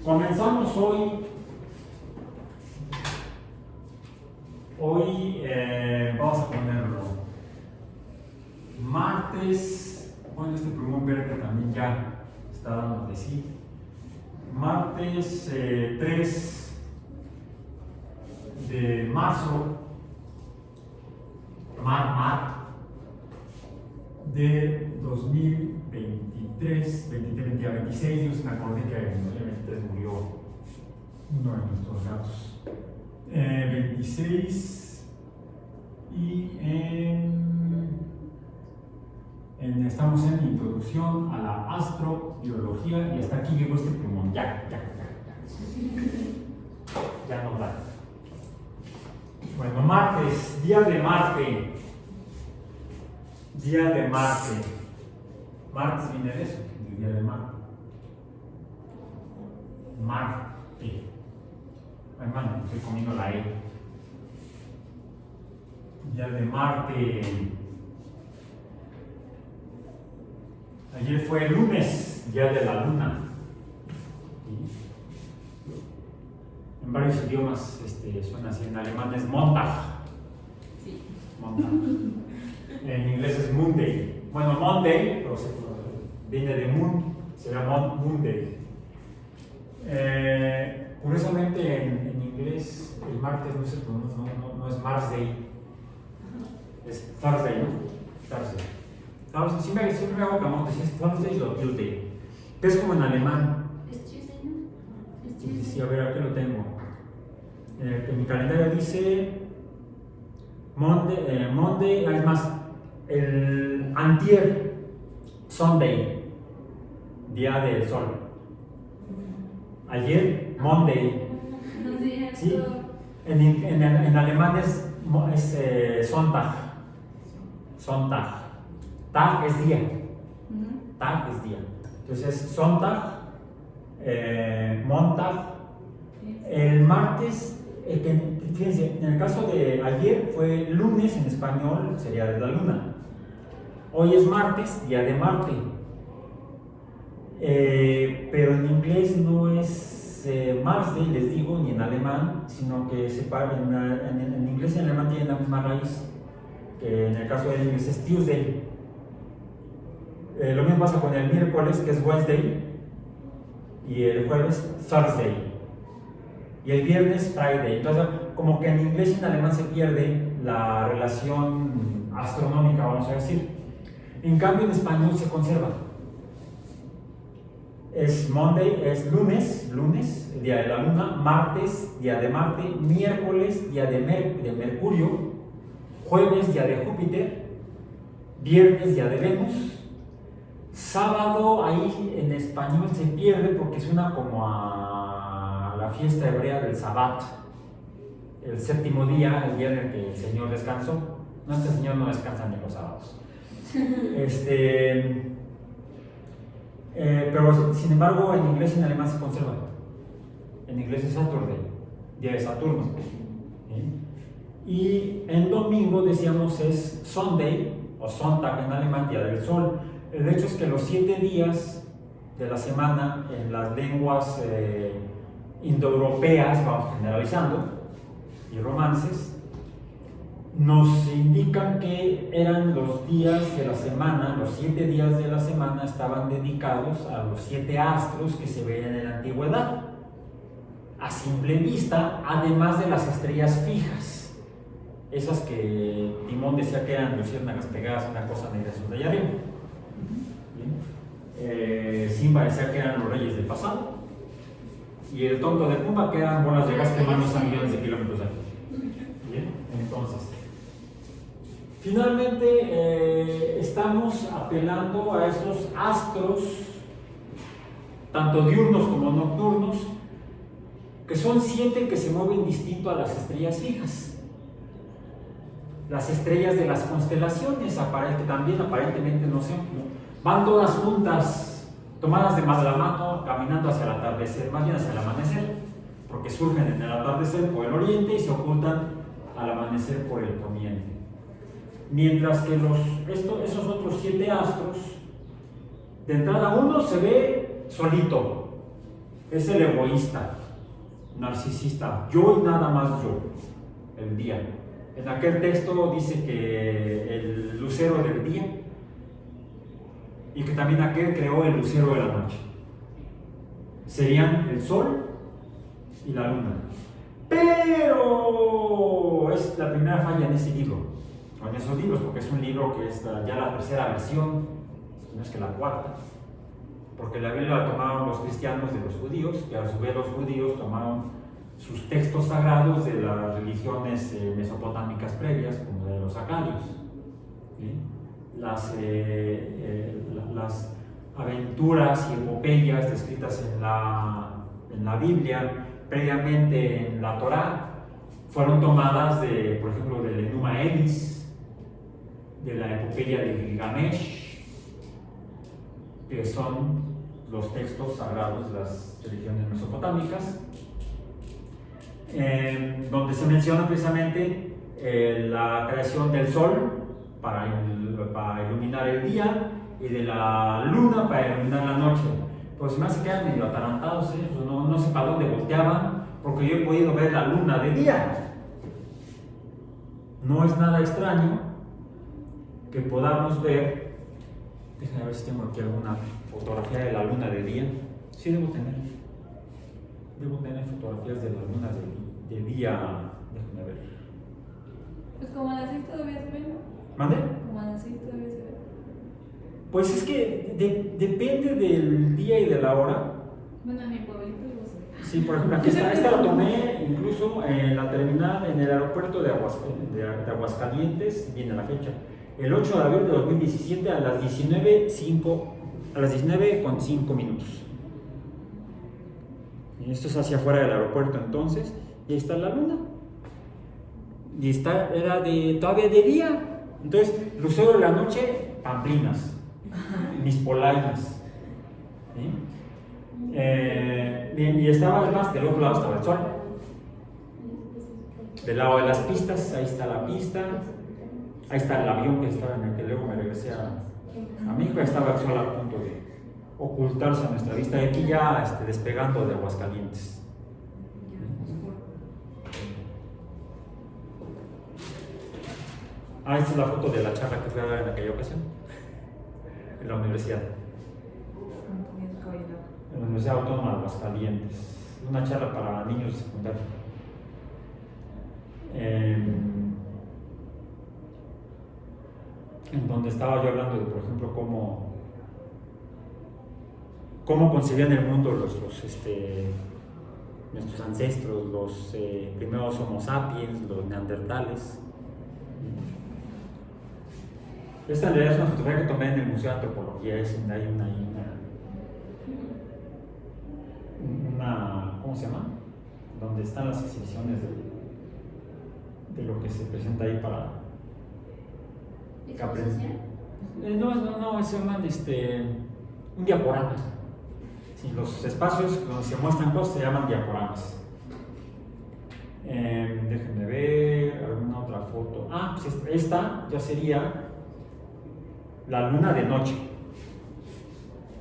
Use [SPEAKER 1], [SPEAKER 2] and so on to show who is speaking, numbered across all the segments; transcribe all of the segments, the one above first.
[SPEAKER 1] Comenzamos hoy. Vamos a ponerlo martes. Bueno, este plumón verde también ya está dando de sí. Martes 3 de marzo. De 2023, 26, Dios me acordé que en 2023 murió uno de nuestros gatos. 26 y estamos en introducción a la astrobiología y hasta aquí llegó este plumón. Ya no da. Bueno, martes, día de Marte. Día de Marte. Martes viene de eso, el día de Marte. Marte. Ay, mano, estoy comiendo la E. Día de Marte. Ayer fue el lunes, día de la luna. En varios idiomas suena así. En alemán es Montag.
[SPEAKER 2] Sí.
[SPEAKER 1] Montag. En inglés es Monday. Bueno, Monday, pero viene de Moon, será Monday. Curiosamente en inglés el martes no es Mars Day, es Thursday, ¿no? Thursday. Siempre me hago camote si es Thursday o Tuesday. Que es como en alemán.
[SPEAKER 2] ¿Es Tuesday, no? ¿Es Tuesday?
[SPEAKER 1] Sí, a ver, aquí lo tengo. En mi calendario dice Monday, es más, el antier, Sunday, día del sol. Ayer, Monday. Sí, en alemán es Sonntag. Tag es día. Tag es día. Entonces, Sonntag, Montag. El martes, fíjense, en el caso de ayer fue lunes en español, sería de la luna. Hoy es martes, día de Marte. Pero en inglés no es Mars Day, les digo, ni en alemán, sino que en inglés y en alemán tienen la misma raíz, que en el caso del inglés es Tuesday. Lo mismo pasa con el miércoles, que es Wednesday, y el jueves Thursday, y el viernes Friday. Entonces, como que en inglés y en alemán se pierde la relación astronómica, vamos a decir. En cambio, en español se conserva. Es Monday, es lunes, día de la luna, martes, día de Marte, miércoles, día de Mercurio, jueves, día de Júpiter, viernes, día de Venus, sábado, ahí en español se pierde porque suena como a la fiesta hebrea del Sabbat, el séptimo día, el día en el que el Señor descansó. No, este Señor no descansa ni los sábados. Pero sin embargo en inglés y en alemán se conserva. En inglés es Saturday, día de Saturno. Y en domingo decíamos es Sunday o Sonntag en alemán, día del sol. El hecho es que los 7 días de la semana en las lenguas indoeuropeas, vamos generalizando, y romances, nos indican que eran los días de la semana, los 7 días de la semana estaban dedicados a los 7 astros que se veían en la antigüedad, a simple vista, además de las estrellas fijas, esas que Timón decía que eran luciérnagas pegadas a una cosa negra de allá arriba. Simba decía que eran los reyes del pasado, y el tonto de Pumba que eran bolas de gas quemándose a millones de kilómetros de aquí. Bien, entonces finalmente estamos apelando a esos astros, tanto diurnos como nocturnos, que son 7 que se mueven distinto a las estrellas fijas. Las estrellas de las constelaciones aparentemente no sé, van todas juntas, tomadas de la mano, caminando hacia el atardecer, más bien hacia el amanecer, porque surgen en el atardecer por el oriente y se ocultan al amanecer por el poniente. Mientras que esos otros 7 astros, de entrada uno se ve solito, Es el egoísta, narcisista, yo y nada más yo, el día. En aquel texto dice que el lucero del día y que también aquel creó el lucero de la noche. Serían el sol y la luna. Pero es la primera falla en ese libro, o en esos libros, porque es un libro que es ya la tercera versión, no es que la cuarta. Porque la Biblia la tomaron los cristianos de los judíos, y a su vez los judíos tomaron sus textos sagrados de las religiones mesopotámicas previas, como la de los acadios. ¿Sí? Las aventuras y epopeyas descritas en la Biblia, previamente en la Torá, fueron tomadas de, por ejemplo, del Enuma Elis, de la epopeya de Gilgamesh, que son los textos sagrados de las religiones mesopotámicas, donde se menciona precisamente la creación del sol para iluminar el día y de la luna para iluminar la noche. Pues me hace quedar medio atarantados, no sé para dónde volteaban, porque yo he podido ver la luna de día. No es nada extraño que podamos ver. Déjame ver si tengo aquí alguna fotografía de la luna de día. Sí, debo tener. Debo tener fotografías de la luna de día. Déjame ver.
[SPEAKER 2] Pues como a las 6 todavía se ve, ¿no?
[SPEAKER 1] ¿Mande?
[SPEAKER 2] Como a las 6 todavía se ve.
[SPEAKER 1] Pues es que depende del día y de la hora.
[SPEAKER 2] Bueno, en mi pueblito lo sé.
[SPEAKER 1] Sí, por ejemplo, aquí está. Esta la tomé incluso en la terminal, en el aeropuerto de Aguascalientes, viene la fecha. El 8 de abril de 2017 a las 19:05 minutos. Y esto es hacia afuera del aeropuerto entonces, y ahí está la luna. Y era todavía de día. Entonces, lucero de la noche, pamplinas, mis polainas. ¿Sí? Bien, y estaba además, del otro lado estaba el sol. Del lado de las pistas, ahí está la pista. Ahí está el avión que estaba en el que luego me regresé a México. Estaba el sol a punto de ocultarse a nuestra vista. Y aquí ya despegando de Aguascalientes. Esta es la foto de la charla que fui a dar en aquella ocasión, en la universidad. En la Universidad Autónoma de Aguascalientes. Una charla para niños de secundaria. En donde estaba yo hablando de, por ejemplo, cómo concebían el mundo nuestros ancestros, los primeros Homo sapiens, los neandertales. Esta en realidad es una fotografía que tomé en el Museo de Antropología. Hay una ¿cómo se llama? Donde están las exhibiciones de lo que se presenta ahí para
[SPEAKER 2] ¿Exposición?
[SPEAKER 1] No, se llaman un diaporama. Sí, los espacios donde se muestran cosas se llaman diaporamas. Déjenme ver alguna otra foto. Pues esta ya sería la luna de noche.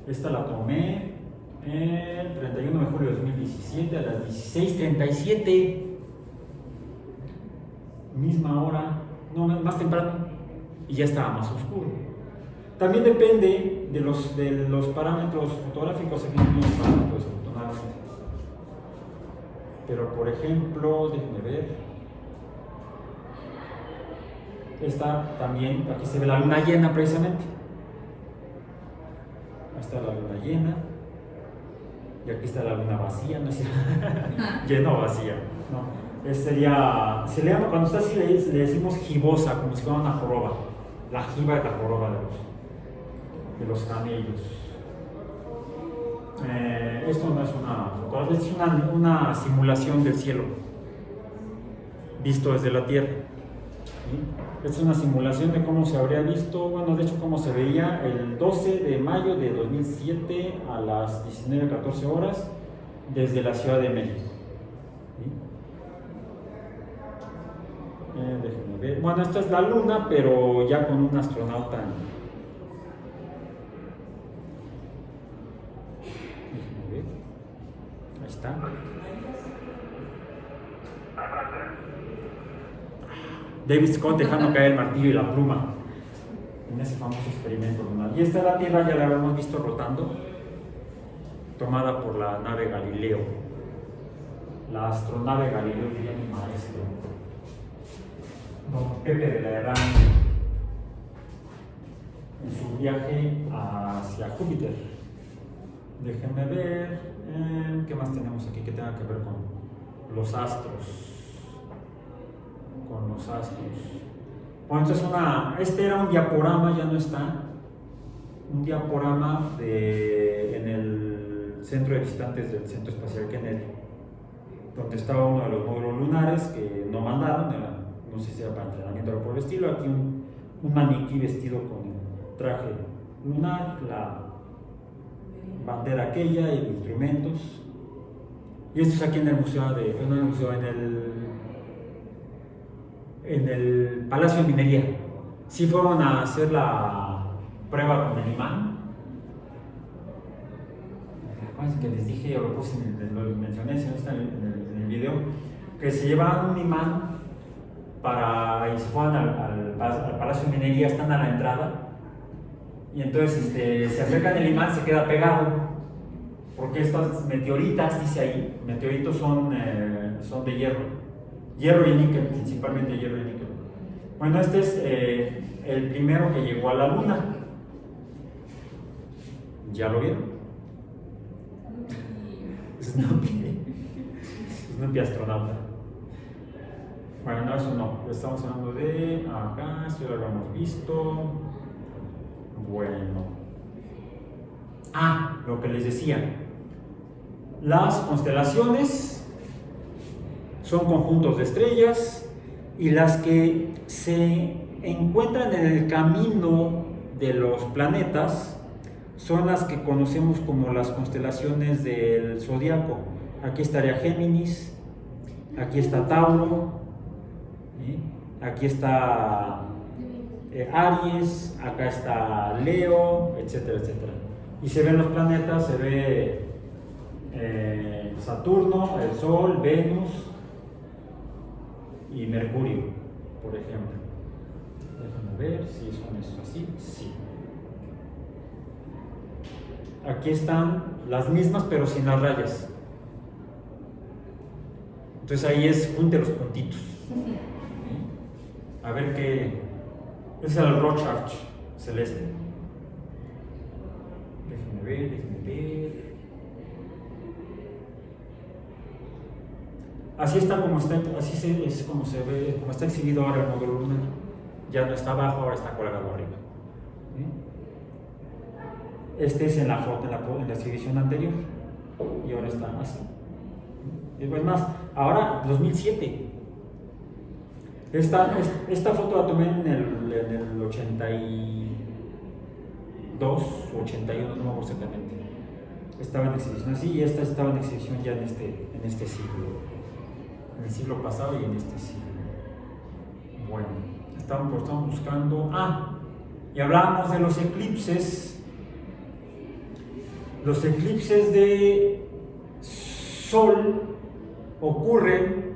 [SPEAKER 1] Esta la tomé el 31 de julio de 2017 a las 16:37. Misma hora, no, más temprano, y ya estaba más oscuro. También depende de los parámetros fotográficos. Aquí no hay parámetros, afortunadamente. Pero por ejemplo, déjenme ver. Esta también, aquí se ve la luna llena precisamente. Ahí está la luna llena. Y aquí está la luna vacía, no es llena o vacía. No. Se le llama, cuando está así le decimos gibosa, como si fuera una joroba. La jiba es la joroba de los camellos. Esto no es una fotografía, es una simulación del cielo visto desde la Tierra. ¿Sí? Es una simulación de cómo se habría visto, de hecho cómo se veía el 12 de mayo de 2007 a las 19:14 horas desde la Ciudad de México. ¿Sí? Déjenme ver. Esta es la luna, pero ya con un astronauta. Déjenme ver. Ahí está. David Scott dejando caer el martillo y la pluma en ese famoso experimento lunar. Y esta es la Tierra, ya la habíamos visto rotando, tomada por la nave Galileo, la astronave Galileo, diría mi maestro, don Pepe de la Herrán, en su viaje hacia Júpiter. Déjenme ver, ¿qué más tenemos aquí que tenga que ver con los astros? Con los astros. Bueno, este era un diaporama, ya no está. Un diaporama en el centro de visitantes del Centro Espacial Kennedy, donde estaba uno de los módulos lunares que no mandaron, no sé si era para entrenamiento o por el estilo. Aquí un maniquí vestido con el traje lunar, la bandera aquella y instrumentos. Y esto es aquí en el museo en el Palacio de Minería. Sí fueron a hacer la prueba con el imán. Acuérdense que les dije, lo puse, lo mencioné, si no está en el video, que se llevaban un imán y se fueron al Palacio de Minería, están a la entrada. Y entonces se acercan el imán, se queda pegado, porque estas meteoritas, dice ahí, meteoritos son de hierro y níquel, principalmente hierro y níquel. Bueno, este es el primero que llegó a la Luna. ¿Ya lo vieron? Snoopy astronauta. Bueno, no, eso no, estamos hablando de acá, esto ya lo habíamos visto. Bueno, lo que les decía, las constelaciones son conjuntos de estrellas y las que se encuentran en el camino de los planetas son las que conocemos como las constelaciones del zodiaco. Aquí estaría Géminis, aquí está Tauro, ¿sí? Aquí está Aries, acá está Leo, etcétera, etcétera. Y se ven los planetas, se ve Saturno, el Sol, Venus y Mercurio, por ejemplo. Déjame ver si son eso así. Sí. Aquí están las mismas, pero sin las rayas. Entonces ahí es junte los puntitos. ¿Sí? A ver qué. Es el Rorschach celeste. Déjenme ver. Así está como está, es como se ve, como está exhibido ahora el módulo lunar. Ya no está abajo, ahora está colgado arriba. ¿Sí? Este es en la foto, en la exhibición anterior. Y ahora está así. Y pues más, ahora 2007. Esta foto la tomé en el 82 o 81, no me acuerdo exactamente. Estaba en exhibición así y esta estaba en exhibición ya en este siglo. En el siglo pasado y en este siglo. Bueno, estamos buscando. Y hablábamos de los eclipses. Los eclipses de Sol ocurren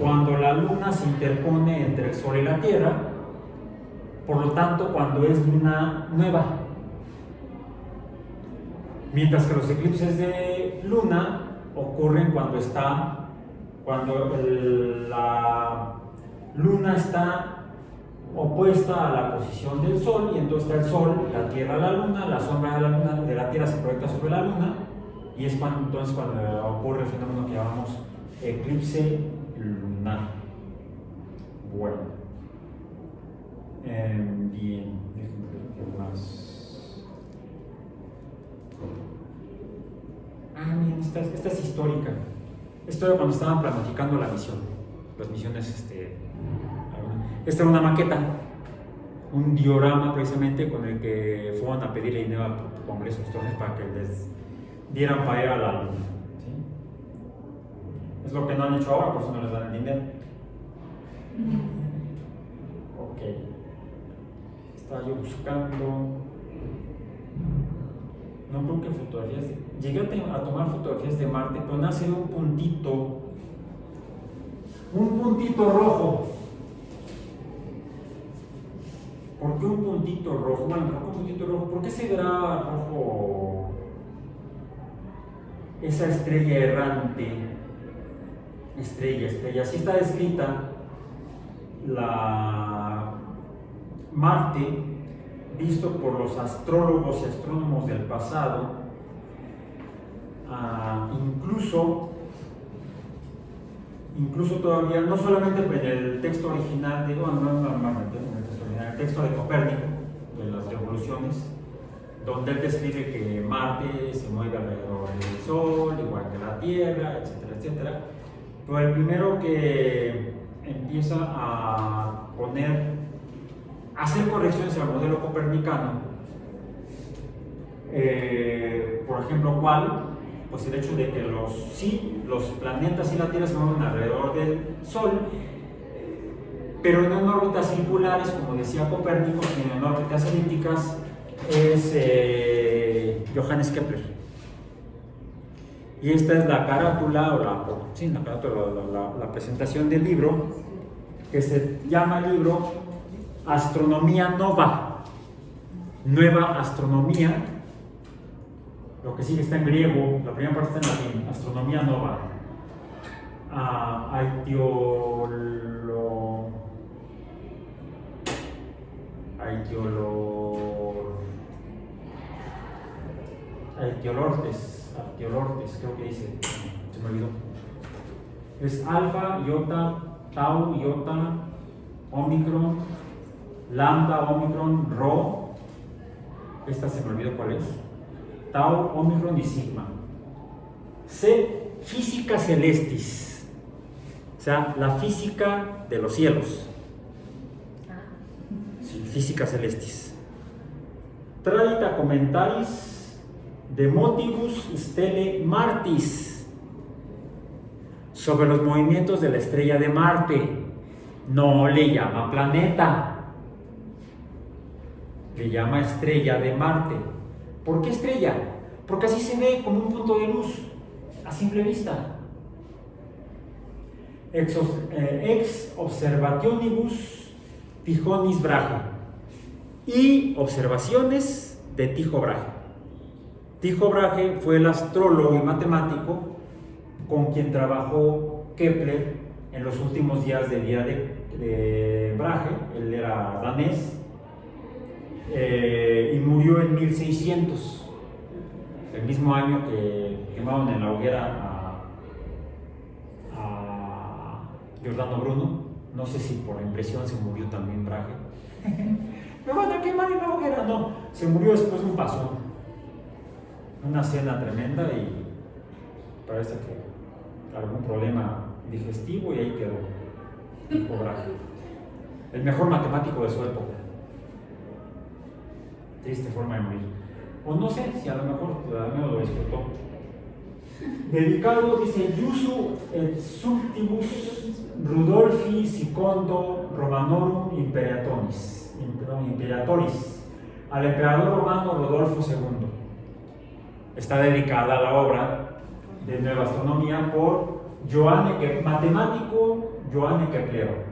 [SPEAKER 1] cuando la Luna se interpone entre el Sol y la Tierra, por lo tanto cuando es luna nueva. Mientras que los eclipses de Luna ocurren cuando la Luna está opuesta a la posición del Sol, y entonces está el Sol, la Tierra, la Luna, la sombra de la Tierra se proyecta sobre la Luna, y es cuando ocurre el fenómeno que llamamos eclipse lunar. Bueno, bien, déjenme ver qué más. Miren, esta es histórica. Esto era cuando estaban planificando la misión, las misiones. Esta era una maqueta, un diorama precisamente con el que fueron a pedirle dinero al Congreso entonces para que les dieran para ir a la Luna. ¿Sí? Es lo que no han hecho ahora, por eso no les dan el dinero. Ok. Estaba yo buscando. no creo que fotografías, llegué a tomar fotografías de Marte, pero nace un puntito rojo. ¿Por qué un puntito rojo? Bueno, ¿por qué un puntito rojo? ¿Por qué se verá rojo esa estrella errante? Estrella, así está descrita la Marte, visto por los astrólogos y astrónomos del pasado, incluso todavía, no solamente en el texto original, en el texto de Copérnico, de las revoluciones, donde él describe que Marte se mueve alrededor del Sol, igual que la Tierra, etcétera, etcétera. Pero el primero que empieza a hacer correcciones al modelo copernicano, por ejemplo, ¿cuál? Pues el hecho de que los planetas y la Tierra se mueven alrededor del Sol, pero no en órbitas circulares, como decía Copérnico, sino en órbitas elípticas, es Johannes Kepler. Y esta es la carátula, la presentación del libro, que se llama el libro Astronomía Nova, Nueva Astronomía. Lo que sigue está en griego, la primera parte está en latín, Astronomía Nova. Aitiolortes, creo que dice, se me olvidó. Es alfa, iota, tau, iota, omicron, lambda, omicron, rho. Esta se me olvidó cuál es. Tau, omicron y sigma. C, física celestis, o sea, la física de los cielos. Sí, física celestis. Traita commentaris de motivus stelle Martis, sobre los movimientos de la estrella de Marte. No le llama planeta, le llama estrella de Marte. ¿Por qué estrella? Porque así se ve como un punto de luz a simple vista. Ex observationibus Tijonis Brahe, y observaciones de Tycho Brahe. Tycho Brahe fue el astrólogo y matemático con quien trabajó Kepler en los últimos días de vida de Brahe. Él era danés y murió en 1600, el mismo año que quemaron en la hoguera a Giordano Bruno. No sé si por la impresión se murió también Brahe. Me van a quemar en la hoguera. No, se murió después de un pasón, una cena tremenda, y parece que algún problema digestivo, y ahí quedó Tycho Brahe, el mejor matemático de su época. Triste forma de morir, o no sé si a lo mejor todavía lo disfrutó. Dedicado, dice, Iusu et Sumptibus Rudolfi Secondo Romanorum Imperatoris, al emperador romano Rodolfo II. Está dedicada a la obra de Nueva Astronomía por matemático Johanne Kepler.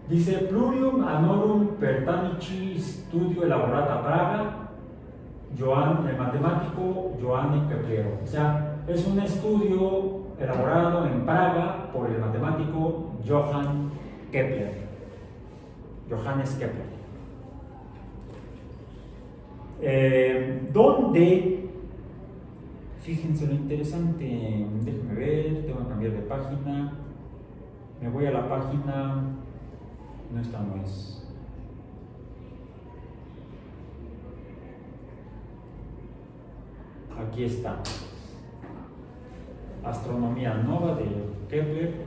[SPEAKER 1] Dice, Plurium Annorum Pertanici Studio Elaborata Praga, el matemático Johanne Kepler. O sea, es un estudio elaborado en Praga por el matemático Johann Kepler. Johannes Kepler. Donde, fíjense lo interesante, déjenme ver, tengo que cambiar de página, me voy a la página, no, esta no es. Aquí está, Astronomía Nova de Kepler.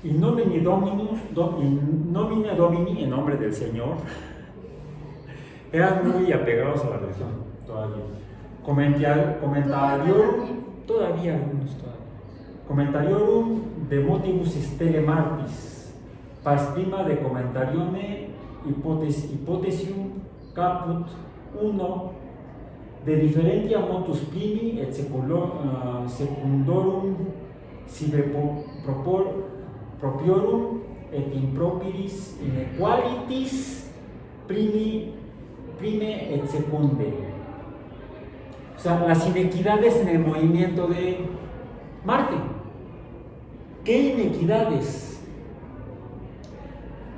[SPEAKER 1] In nomine Domini, en nombre del Señor. Eran muy apegados a la religión todavía. Todavía algunos. Comentariorum de motivus stelle Martis, pars prima de commentarione hypothesium caput 1 de differentia motus primi et secundorum sive propiorum et improperis inequalities prime et secunde. O sea, las inequidades en el movimiento de Marte. ¿Qué inequidades?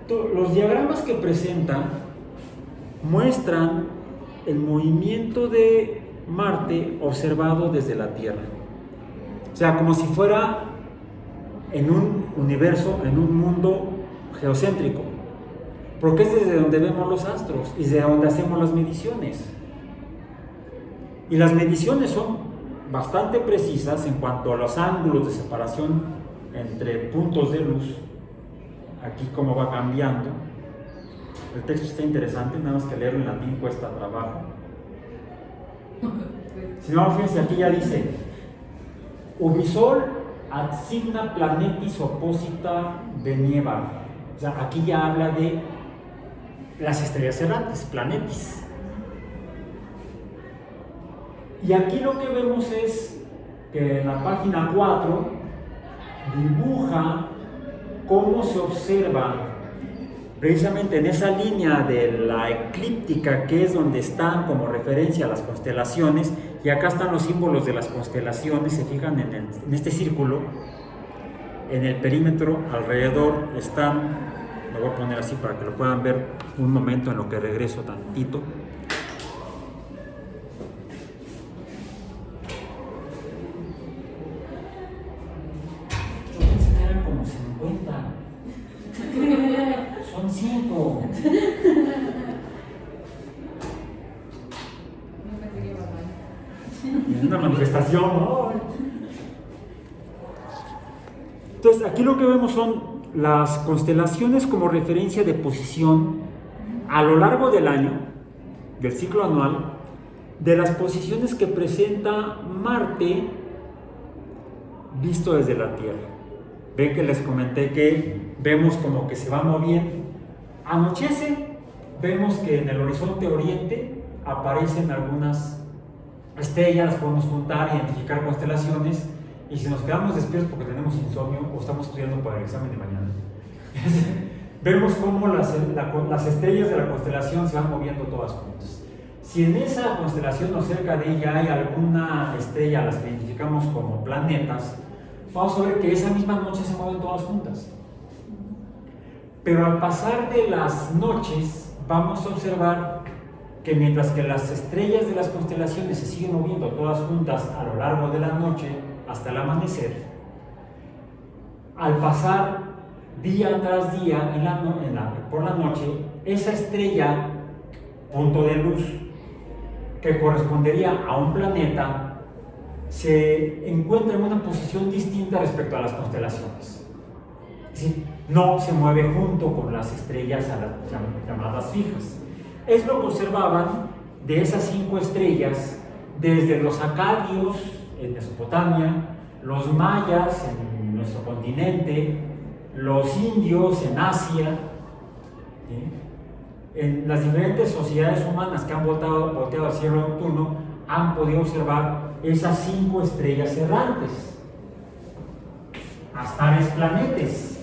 [SPEAKER 1] Los diagramas que presenta muestran el movimiento de Marte observado desde la Tierra. O sea, como si fuera en un universo, en un mundo geocéntrico. Porque es desde donde vemos los astros y desde donde hacemos las mediciones. Y las mediciones son bastante precisas en cuanto a los ángulos de separación entre puntos de luz. Aquí cómo va cambiando. El texto está interesante, nada más que leerlo en latín cuesta trabajo. Si no, fíjense, aquí ya dice: Ubisol ad signa planetis opposita venieva. O sea, aquí ya habla de las estrellas errantes, planetis. Y aquí lo que vemos es que en la página 4 dibuja cómo se observa precisamente en esa línea de la eclíptica, que es donde están como referencia las constelaciones, y acá están los símbolos de las constelaciones. Se fijan en este círculo, en el perímetro alrededor están, lo voy a poner así para que lo puedan ver un momento en lo que regreso tantito. Como 50. Son 5. Es una manifestación, ¿no? Entonces, aquí lo que vemos son las constelaciones como referencia de posición a lo largo del año, del ciclo anual, de las posiciones que presenta Marte visto desde la Tierra. Ven que les comenté que vemos como que se va moviendo. Anochece, vemos que en el horizonte oriente aparecen algunas estrellas, las podemos juntar, identificar constelaciones, y si nos quedamos despiertos porque tenemos insomnio o estamos estudiando para el examen de mañana, vemos cómo las estrellas de la constelación se van moviendo todas juntas. Si en esa constelación o cerca de ella hay alguna estrella, las que identificamos como planetas, vamos a ver que esa misma noche se mueven todas juntas. Pero al pasar de las noches, vamos a observar que mientras que las estrellas de las constelaciones se siguen moviendo todas juntas a lo largo de la noche hasta el amanecer, al pasar día tras día por la noche, esa estrella, punto de luz, que correspondería a un planeta, se encuentra en una posición distinta respecto a las constelaciones. Es decir, no se mueve junto con las estrellas llamadas fijas. Es lo que observaban de esas 5 estrellas desde los acadios en Mesopotamia, los mayas en nuestro continente, los indios en Asia, ¿sí? En las diferentes sociedades humanas que han volteado al cielo nocturno, han podido observar esas 5 estrellas errantes, astares planetes.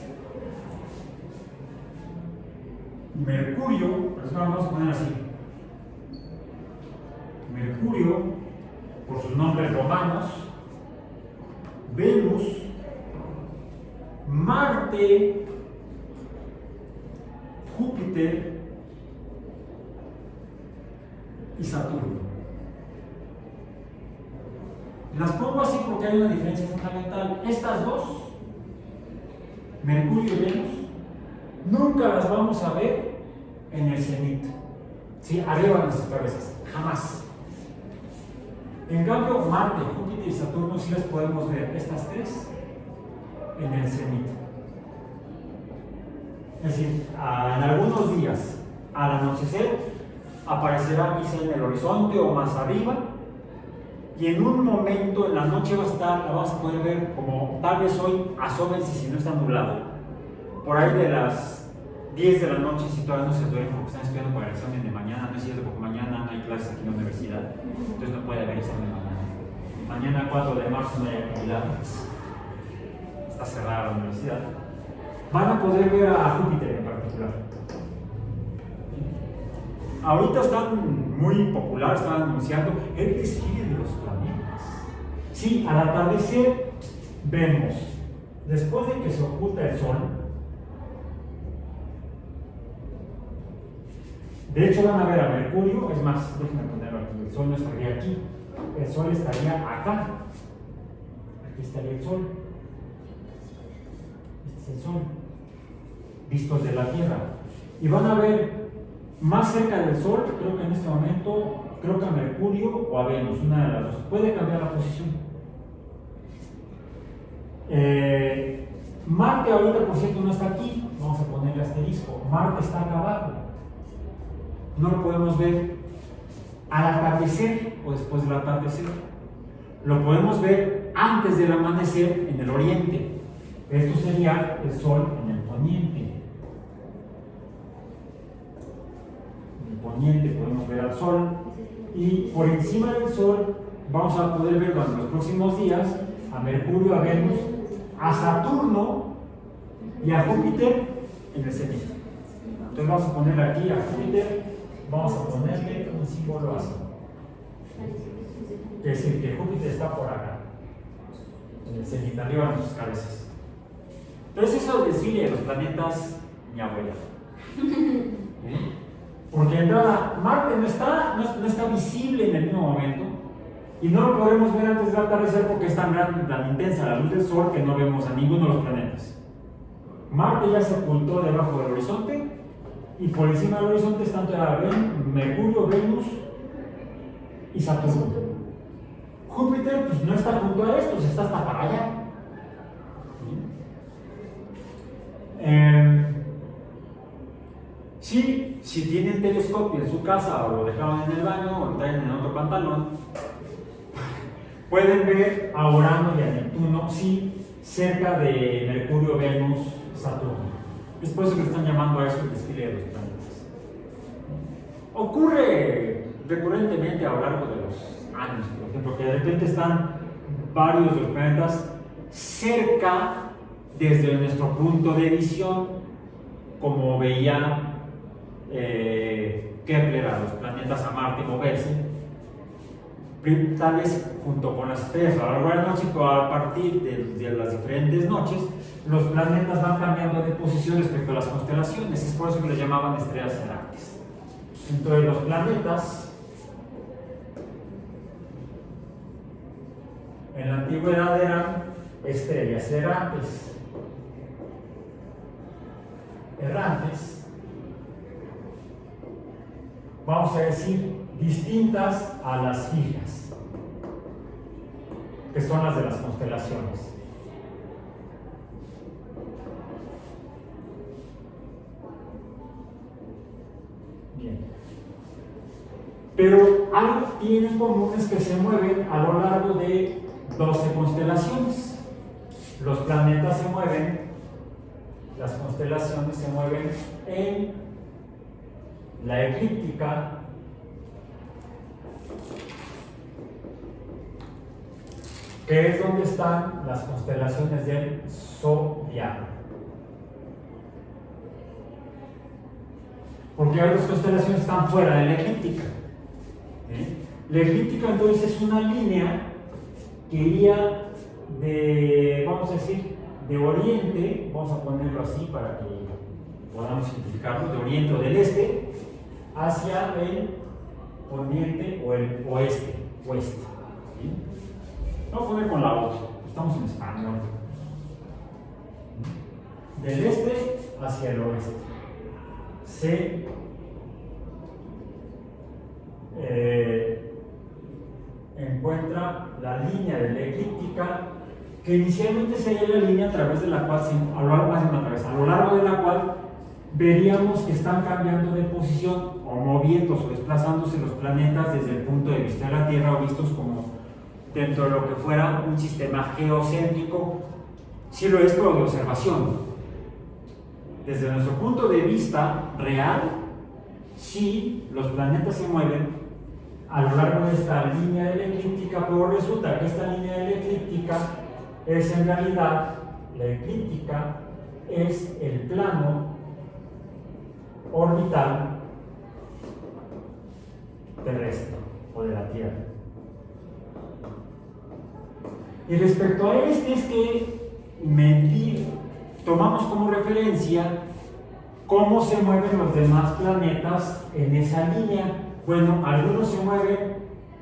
[SPEAKER 1] Mercurio, por eso lo vamos a poner así: Mercurio, por sus nombres romanos, Venus, Marte, Júpiter y Saturno. Las pongo así porque hay una diferencia fundamental. Estas dos, Mercurio y Venus, nunca las vamos a ver en el cenit, ¿sí? Arriba de nuestras cabezas, jamás. En cambio, Marte, Júpiter y Saturno sí las podemos ver, estas 3, en el cenit. Es decir, en algunos días, al anochecer, aparecerá quizá en el horizonte o más arriba, y en un momento en la noche la vas a poder ver como tal vez hoy, asómense si no está nublado, por ahí de las 10 de la noche si todavía no se duermen porque están estudiando para el examen de mañana. No es cierto, porque mañana no hay clases aquí en la universidad, entonces no puede haber examen mañana. Mañana 4 de marzo no hay actividad, está cerrada la universidad. Van a poder ver a Júpiter en particular. Ahorita están muy populares, están anunciando el desfile de los planetas. Sí, al atardecer vemos, después de que se oculta el Sol, de hecho van a ver a Mercurio, es más, déjenme ponerlo aquí, el Sol no estaría aquí, el Sol estaría acá, aquí estaría el Sol, este es el Sol, vistos de la Tierra, y van a ver más cerca del Sol, creo que en este momento, creo que a Mercurio o a Venus, una de las dos, puede cambiar la posición. Marte ahorita, por cierto, no está aquí, vamos a ponerle asterisco, Marte está acá abajo, no lo podemos ver al atardecer o después del atardecer, lo podemos ver antes del amanecer en el oriente, esto sería el Sol en el poniente. Poniente podemos ver al Sol y por encima del Sol vamos a poder ver durante los próximos días a Mercurio, a Venus, a Saturno y a Júpiter en el cenit. Entonces vamos a poner aquí a Júpiter, vamos a ponerle un símbolo así, es decir, que Júpiter está por acá en el cenit, arriba de sus cabezas. Entonces eso del desfile de los planetas, mi abuela. Porque de entrada Marte no está visible en el mismo momento y no lo podemos ver antes del atardecer porque es tan intensa la luz del Sol que no vemos a ninguno de los planetas. Marte ya se ocultó debajo del horizonte y por encima del horizonte están todavía Mercurio, Venus y Saturno. Júpiter pues no está junto a estos, está hasta para allá. Si tienen telescopio en su casa o lo dejaron en el baño o lo traen en otro pantalón, pueden ver a Urano y a Neptuno, sí, cerca de Mercurio, Venus, Saturno. Es por eso que están llamando a eso el desfile de los planetas. Ocurre recurrentemente a lo largo de los años, por ejemplo, que de repente están varios de los planetas cerca desde nuestro punto de visión, como veía Kepler a los planetas a Marte moverse, tal vez junto con las estrellas a lo largo de la noche, pero a partir de las diferentes noches, los planetas van cambiando de posición respecto a las constelaciones. Es por eso que les llamaban estrellas errantes. Entonces, los planetas en la antigüedad eran estrellas errantes. Vamos a decir, distintas a las fijas, que son las de las constelaciones. Bien. Pero algo tienen en común es que se mueven a lo largo de 12 constelaciones. Los planetas se mueven, las constelaciones se mueven en la eclíptica, que es donde están las constelaciones del zodiaco. Porque hay dos constelaciones que están fuera de la eclíptica. La eclíptica entonces es una línea que iría de, vamos a decir, de oriente, vamos a ponerlo así para que podamos identificarlo, de oriente o del este, hacia el poniente o el oeste. ¿Sí? Vamos a poner con la otra, estamos en español. Del este hacia el oeste. Se encuentra la línea de la eclíptica, que inicialmente sería la línea a través de la cual, a lo largo de la cual veríamos que están cambiando de posición o moviéndose o desplazándose los planetas desde el punto de vista de la Tierra, o vistos como dentro de lo que fuera un sistema geocéntrico, si lo es, pero de observación. desde nuestro punto de vista real, sí, los planetas se mueven a lo largo de esta línea de la eclíptica, pero resulta que esta línea de la eclíptica es en realidad, la eclíptica es el plano orbital terrestre o de la Tierra. Y respecto a este es que tomamos como referencia cómo se mueven los demás planetas en esa línea. Bueno, algunos se mueven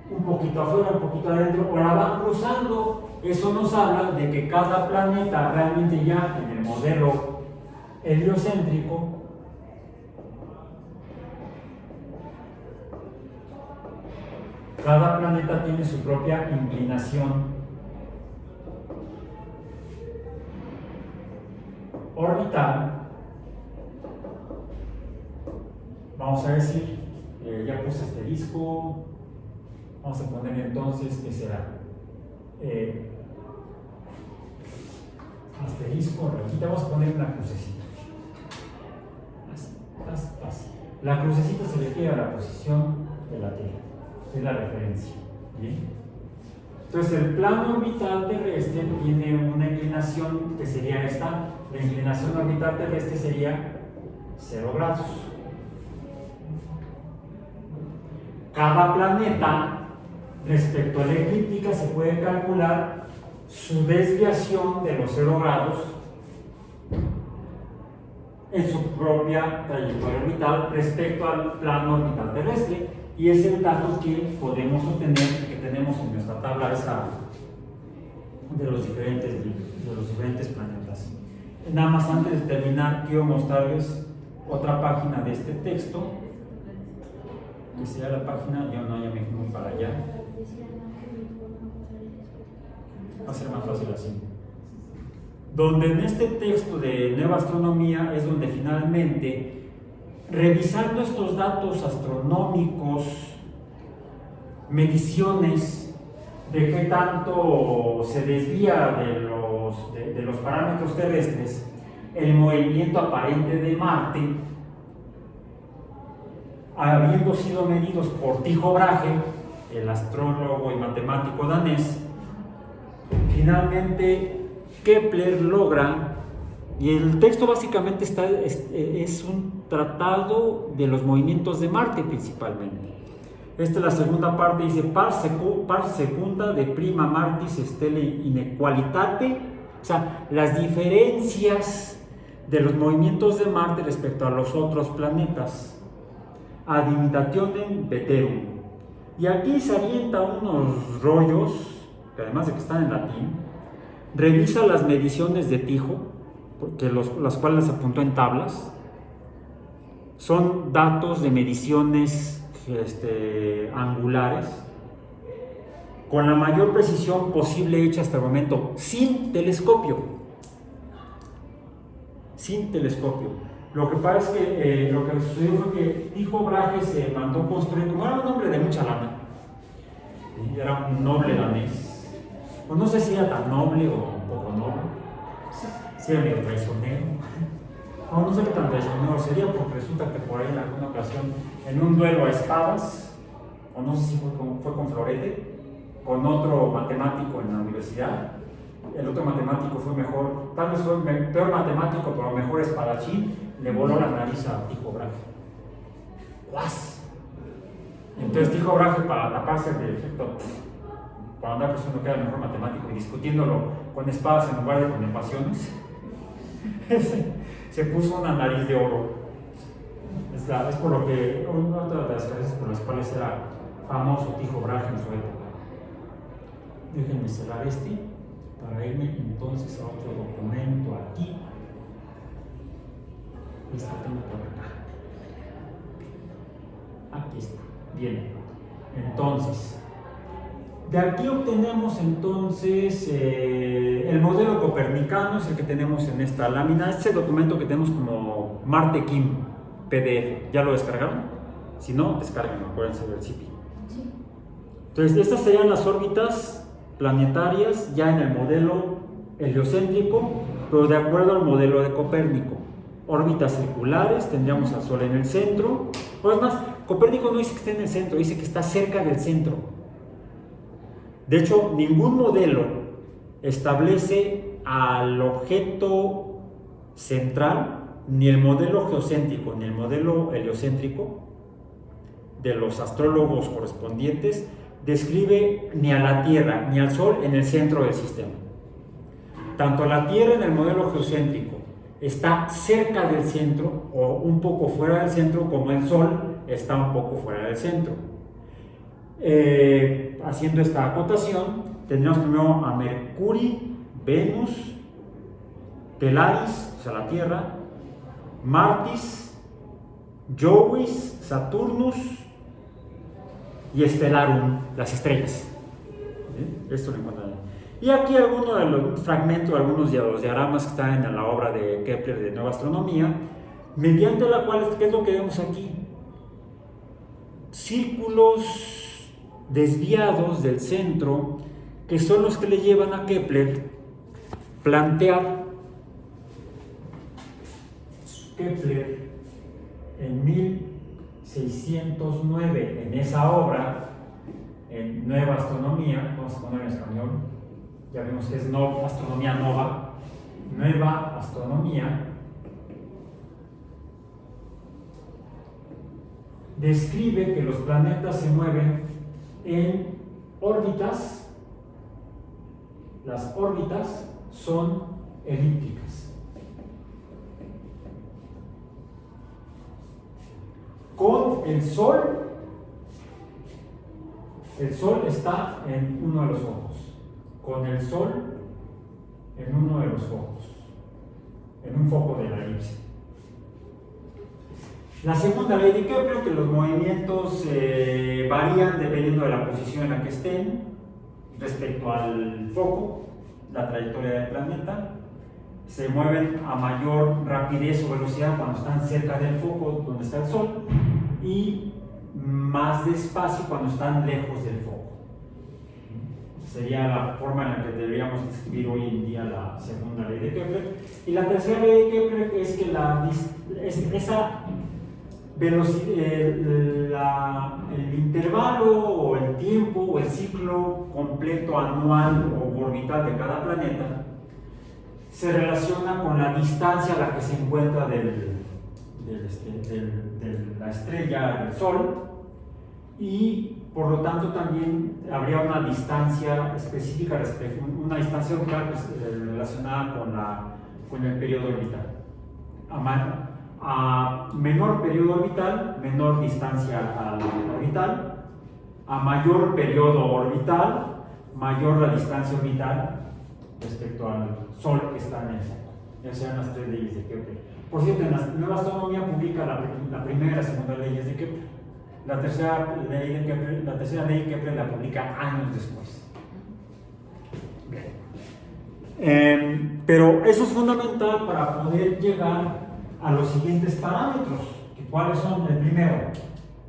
[SPEAKER 1] un poquito afuera, un poquito adentro, o la van cruzando. Eso nos habla de que cada planeta realmente ya en el modelo heliocéntrico cada planeta tiene su propia inclinación orbital. Vamos a decir, ya puse asterisco, vamos a poner entonces, ¿qué será? Asterisco, rayita, vamos a poner una crucecita. Así. La crucecita se refiere a la posición de la Tierra, es la referencia. ¿Bien? Entonces el plano orbital terrestre tiene una inclinación que sería esta. La inclinación orbital terrestre sería 0 grados. Cada planeta respecto a la eclíptica se puede calcular su desviación de los 0 grados en su propia trayectoria orbital respecto al plano orbital terrestre, y es el dato que podemos obtener, que tenemos en nuestra tabla esa de los diferentes planetas. Nada más antes de terminar, quiero mostrarles otra página de este texto, que sería la página, ya me fui para allá. Va a ser más fácil así. Donde en este texto de Nueva Astronomía es donde finalmente, revisando estos datos astronómicos, mediciones de qué tanto se desvía de los parámetros terrestres el movimiento aparente de Marte, habiendo sido medidos por Tycho Brahe, el astrólogo y matemático danés, finalmente Kepler logra, y el texto básicamente es un tratado de los movimientos de Marte principalmente. Esta es la segunda parte, dice par secunda de prima Martis stelle inequalitate, o sea, las diferencias de los movimientos de Marte respecto a los otros planetas, ad imitationem veterum. Y aquí se avienta unos rollos, que además de que están en latín, revisa las mediciones de Tycho, las cuales apuntó en tablas. Son datos de mediciones angulares, con la mayor precisión posible hecha hasta el momento, sin telescopio. Lo que pasa es que lo que sucedió fue que Tycho Brahe se mandó construir, como era un hombre de mucha lana, era un noble danés, pues no sé si era tan noble o un poco noble, si era medio traicionero, no sé qué tan traicionero sería, porque resulta que por ahí en alguna ocasión, en un duelo a espadas, o no sé si fue con Florete, con otro matemático en la universidad, el otro matemático fue mejor, tal vez fue peor matemático, pero mejor espadachín, le voló la nariz a Tycho Brahe. ¡Guas! Entonces Tycho Brahe, para taparse el efecto, para andar pensando que era el mejor matemático y discutiéndolo con espadas en lugar de con ecuaciones, se puso una nariz de oro. Es por lo que, una de las razones por las cuales era famoso Tycho Brahe en su época. Déjenme cerrar para irme entonces a otro documento aquí. Tengo por acá. Aquí está. Bien. Entonces, de aquí obtenemos entonces el modelo copernicano, es el que tenemos en esta lámina. Este documento que tenemos como Marte Kim PDF. ¿Ya lo descargaron? Si no, descarguenlo, acuérdense del CP. Sí. Entonces, estas serían las órbitas planetarias ya en el modelo heliocéntrico, pero de acuerdo al modelo de Copérnico. órbitas circulares, tendríamos al Sol en el centro. O es más, Copérnico no dice que esté en el centro, dice que está cerca del centro. De hecho, ningún modelo establece al objeto central, ni el modelo geocéntrico ni el modelo heliocéntrico de los astrólogos correspondientes describe ni a la Tierra ni al Sol en el centro del sistema. Tanto la Tierra en el modelo geocéntrico está cerca del centro o un poco fuera del centro, como el Sol está un poco fuera del centro. Haciendo esta acotación, tendríamos primero a Mercurio, Venus, Polaris, o sea la Tierra, Martis, Jovis, Saturnus y Stellarum, las estrellas. Esto lo encuentran. Y aquí algunos de los fragmentos, algunos de los diagramas que están en la obra de Kepler de Nueva Astronomía, mediante la cual, ¿qué es lo que vemos aquí? Círculos desviados del centro, que son los que le llevan a Kepler plantear. Kepler en 1609, en esa obra, en Nueva Astronomía, vamos a poner en español, ya vimos que es Astronomía Nova, Nueva Astronomía, describe que los planetas se mueven en órbitas. Las órbitas son elípticas. Con el Sol está en uno de los focos. Con el Sol en uno de los focos. En un foco de la elipse. La segunda ley de Kepler, que los movimientos varían dependiendo de la posición en la que estén respecto al foco, la trayectoria del planeta. Se mueven a mayor rapidez o velocidad cuando están cerca del foco donde está el Sol y más despacio cuando están lejos del foco. Sería la forma en la que deberíamos describir hoy en día la segunda ley de Kepler. Y la tercera ley de Kepler es que el intervalo o el tiempo o el ciclo completo anual o orbital de cada planeta se relaciona con la distancia a la que se encuentra de la estrella del Sol, y por lo tanto también habría una distancia específica, una distancia orbital relacionada con el periodo orbital. A menor periodo orbital, menor distancia al orbital. A mayor periodo orbital, mayor la distancia orbital respecto al Sol que está en el foco. Esas sean las tres leyes de Kepler. Por cierto, en la Nueva Astronomía publica la primera y la segunda leyes de Kepler. La tercera ley de Kepler la publica años después. Pero eso es fundamental para poder llegar a los siguientes parámetros. ¿Cuáles son? El primero,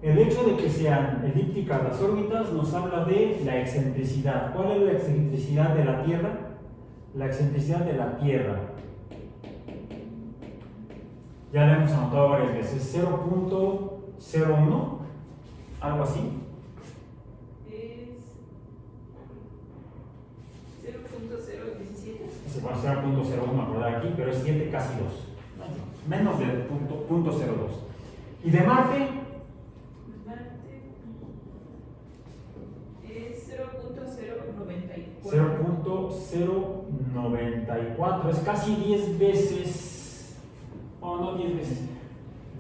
[SPEAKER 1] el hecho de que sean elípticas las órbitas nos habla de la excentricidad. ¿Cuál es la excentricidad de la Tierra? La excentricidad de la Tierra, ya la hemos anotado varias veces, 0.01, algo así.
[SPEAKER 2] Es 0.017.
[SPEAKER 1] Se puede hacer 0.01, acordar aquí, pero es 7, casi 2. Menos de 0.02. ¿Y de Marte?
[SPEAKER 2] Es 0.094.
[SPEAKER 1] 0.094, es casi 10 veces, no 10 veces,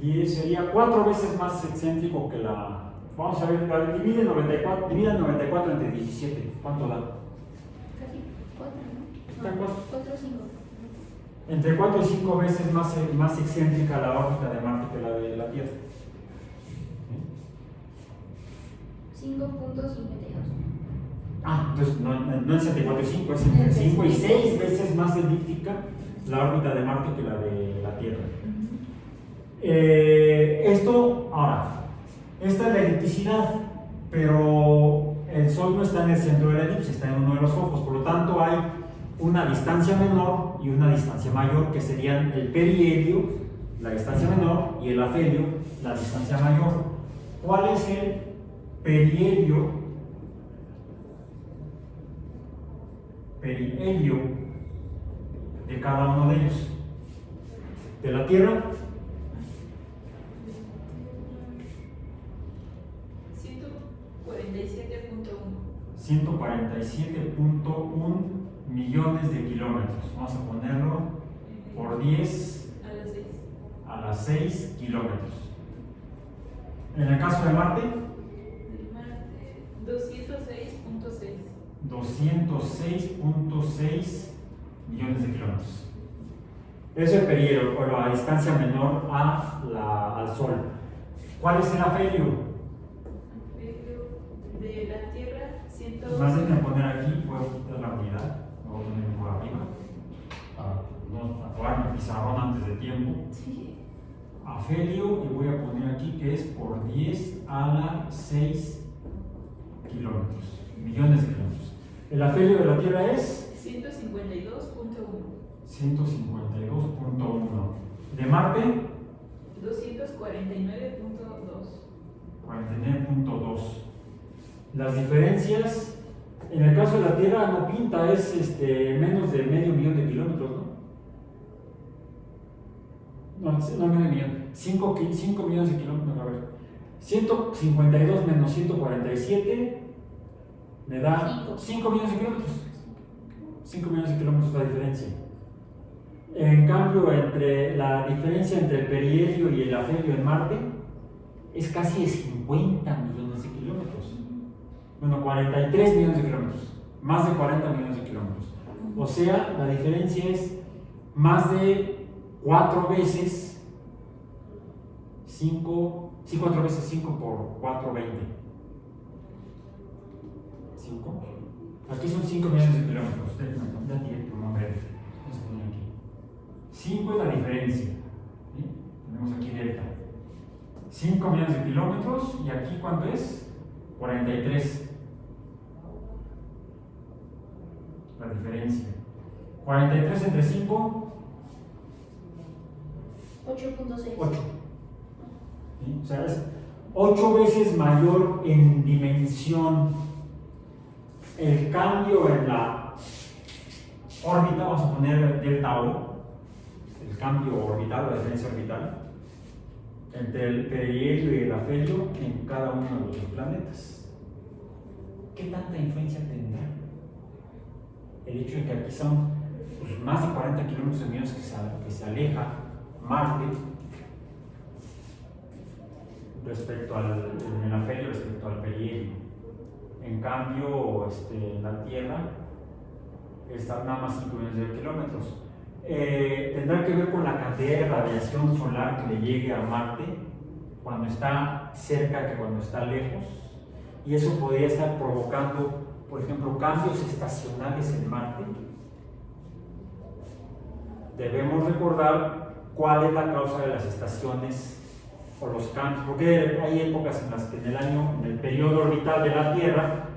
[SPEAKER 1] 10 sería 4 veces más excéntrico que la, vamos a ver, divide 94 entre 17, ¿cuánto da?
[SPEAKER 2] Casi 4, ¿no?
[SPEAKER 1] ¿Está 4?
[SPEAKER 2] 4 o 5.
[SPEAKER 1] Entre 4 y 5 veces más excéntrica la órbita de Marte que la de la Tierra.
[SPEAKER 2] 5.52.
[SPEAKER 1] Entonces no es 74.5, es entre 5 y 6 veces más elíptica la órbita de Marte que la de la Tierra. Esta es la elipticidad, pero el Sol no está en el centro de la elipse, está en uno de los focos, por lo tanto hay una distancia menor y una distancia mayor, que serían el perihelio la distancia menor, y el afelio, la distancia mayor. ¿Cuál es el perihelio de cada uno de ellos? De la Tierra, 147.1 millones de kilómetros. Vamos a ponerlo por 10 a las 6 kilómetros. En el caso de Marte, 206.6 millones de kilómetros. Es el periodo, o la distancia menor al Sol. ¿Cuál es el afelio?
[SPEAKER 2] De la Tierra,
[SPEAKER 1] Más de poner aquí, puedo quitar la unidad, lo voy a poner por arriba, para no acabar mi pizarrón antes de tiempo. Afelio, y voy a poner aquí que es por 10 a la 6 kilómetros, millones de kilómetros. El afelio de la Tierra es
[SPEAKER 2] 152.1.
[SPEAKER 1] 152.1. De Marte,
[SPEAKER 2] 249.2.
[SPEAKER 1] 49.2. Las diferencias, en el caso de la Tierra no pinta, es menos de medio millón de kilómetros, ¿no? No, medio millón, 5 millones de kilómetros. A ver, 152 menos 147 me da 5 millones de kilómetros. 5 millones de kilómetros la diferencia. En cambio, la diferencia entre el perihelio y el afelio en Marte es casi de 50 millones de kilómetros. Bueno, 43 millones de kilómetros. Más de 40 millones de kilómetros. O sea, la diferencia es más de 4 veces 5. Sí, 4 veces 5 por 4, 20. 5. Aquí son 5 millones de kilómetros. Ya tiene tu nombre. Vamos a poner aquí. 5 es la diferencia. ¿Sí? Tenemos aquí delta. 5 millones de kilómetros. ¿Y aquí cuánto es? 43. La diferencia. 43 entre 5.
[SPEAKER 2] 8.6.
[SPEAKER 1] 8. ¿Sí? O sea, es 8 veces mayor en dimensión el cambio en la órbita. Vamos a poner delta O, el cambio orbital, la diferencia orbital entre el perihelio y el afelio en cada uno de los planetas. ¿Qué tanta influencia tendrá el hecho de que aquí son más de 40 kilómetros de menos que se aleja Marte respecto al afelio, respecto al perihelio? En cambio, la Tierra está nada más 5 millones de kilómetros. Tendrá que ver con la cantidad de radiación solar que le llegue a Marte cuando está cerca que cuando está lejos, y eso podría estar provocando, por ejemplo, cambios estacionales en Marte. Debemos recordar cuál es la causa de las estaciones o los cambios, porque hay épocas en las que en el periodo orbital de la Tierra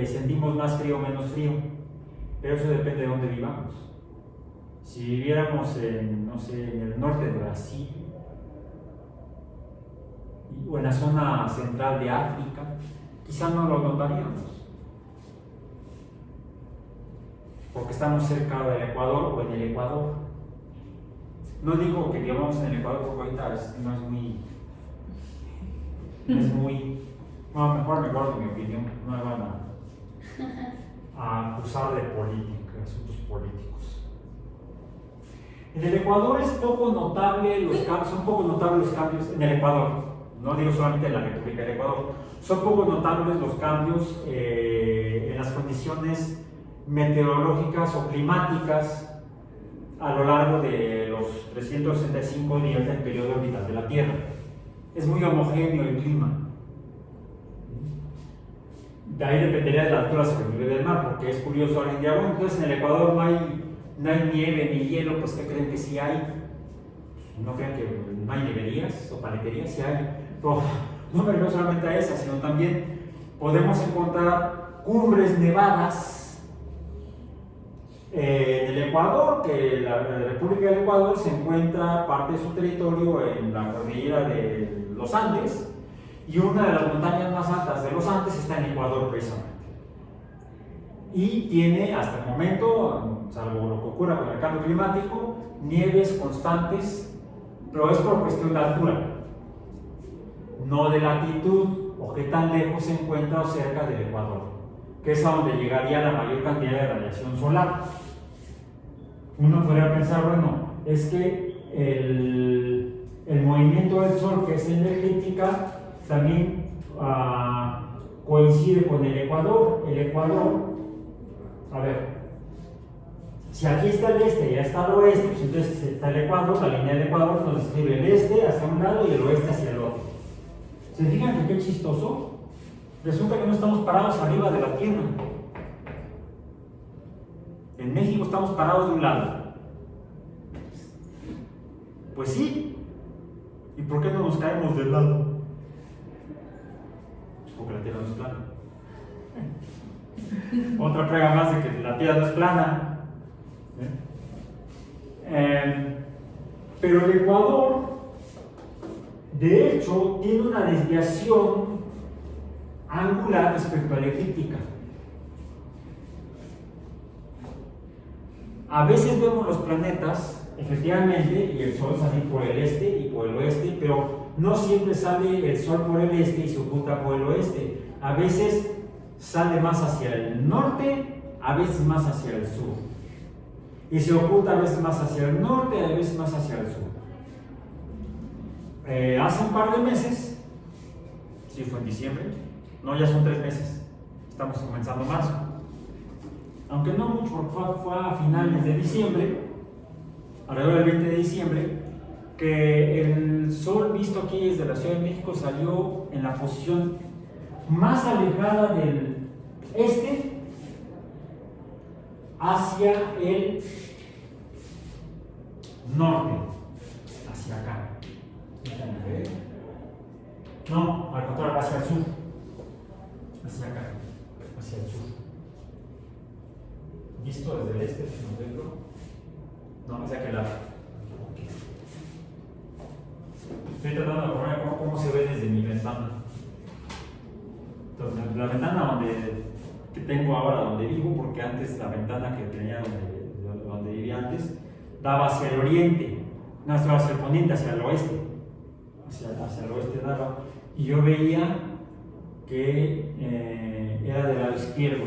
[SPEAKER 1] sentimos más frío o menos frío, pero eso depende de dónde vivamos. Si viviéramos en el norte de Brasil o en la zona central de África, quizá no lo notaríamos, porque estamos cerca del Ecuador o en el Ecuador. No digo que vivamos en el Ecuador porque ahorita no es muy. No, mejor me guardo mi opinión, no me van a acusar de política, asuntos políticos. En el Ecuador son poco notables los cambios en el Ecuador, no digo solamente en la República del Ecuador, son poco notables los cambios en las condiciones meteorológicas o climáticas a lo largo de los 365 días del periodo orbital de la Tierra. Es muy homogéneo el clima. De ahí dependería de la altura sobre el nivel del mar, porque es curioso, alguien dirá, bueno, entonces en el Ecuador no hay nieve ni hielo, pues ¿qué creen que sí hay? No crean que no hay neverías o paleterías, sí hay. Pero no me refiero solamente a esas, sino también podemos encontrar cumbres nevadas en el Ecuador, que la República del Ecuador se encuentra parte de su territorio en la cordillera de los Andes, y una de las montañas más altas de los Andes está en Ecuador precisamente. Y tiene hasta el momento, salvo lo que ocurra con el cambio climático, nieves constantes, pero es por cuestión de altura, no de latitud o qué tan lejos se encuentra o cerca del Ecuador, que es a donde llegaría la mayor cantidad de radiación solar. Uno podría pensar, bueno, es que el movimiento del Sol, que es energética, también coincide con el Ecuador. El Ecuador, a ver, si aquí está el este y ya está el oeste, pues entonces está el Ecuador, la línea del Ecuador nos describe el este hacia un lado y el oeste hacia el otro. ¿Se fijan que qué chistoso? Resulta que no estamos parados arriba de la Tierra. En México estamos parados de un lado. Pues sí. ¿Y por qué no nos caemos del lado? Porque la Tierra no es plana. Otra prueba más de que la Tierra no es plana. Pero el Ecuador, de hecho, tiene una desviación angular respecto a la eclíptica. A veces vemos los planetas, efectivamente, y el Sol sale por el este y por el oeste, pero no siempre sale el Sol por el este y se oculta por el oeste. A veces sale más hacia el norte, a veces más hacia el sur. Y se oculta a veces más hacia el norte, a veces más hacia el sur. Hace un par de meses, sí fue en diciembre, no, ya son 3 meses, estamos comenzando marzo. Aunque no mucho, porque fue a finales de diciembre, alrededor del 20 de diciembre, que el Sol visto aquí desde la Ciudad de México salió en la posición más alejada del este hacia el norte, hacia acá. No, al contrario, hacia el sur, hacia acá, hacia el sur. Visto desde el este, si nos veo. No, hacia aquel lado. Estoy tratando de poner cómo se ve desde mi ventana. Entonces, la ventana que tengo ahora donde vivo, porque antes la ventana que tenía donde vivía antes, daba hacia el oriente, no estaba hacia el poniente, hacia el oeste. Hacia el oeste daba. Y yo veía que era del lado izquierdo,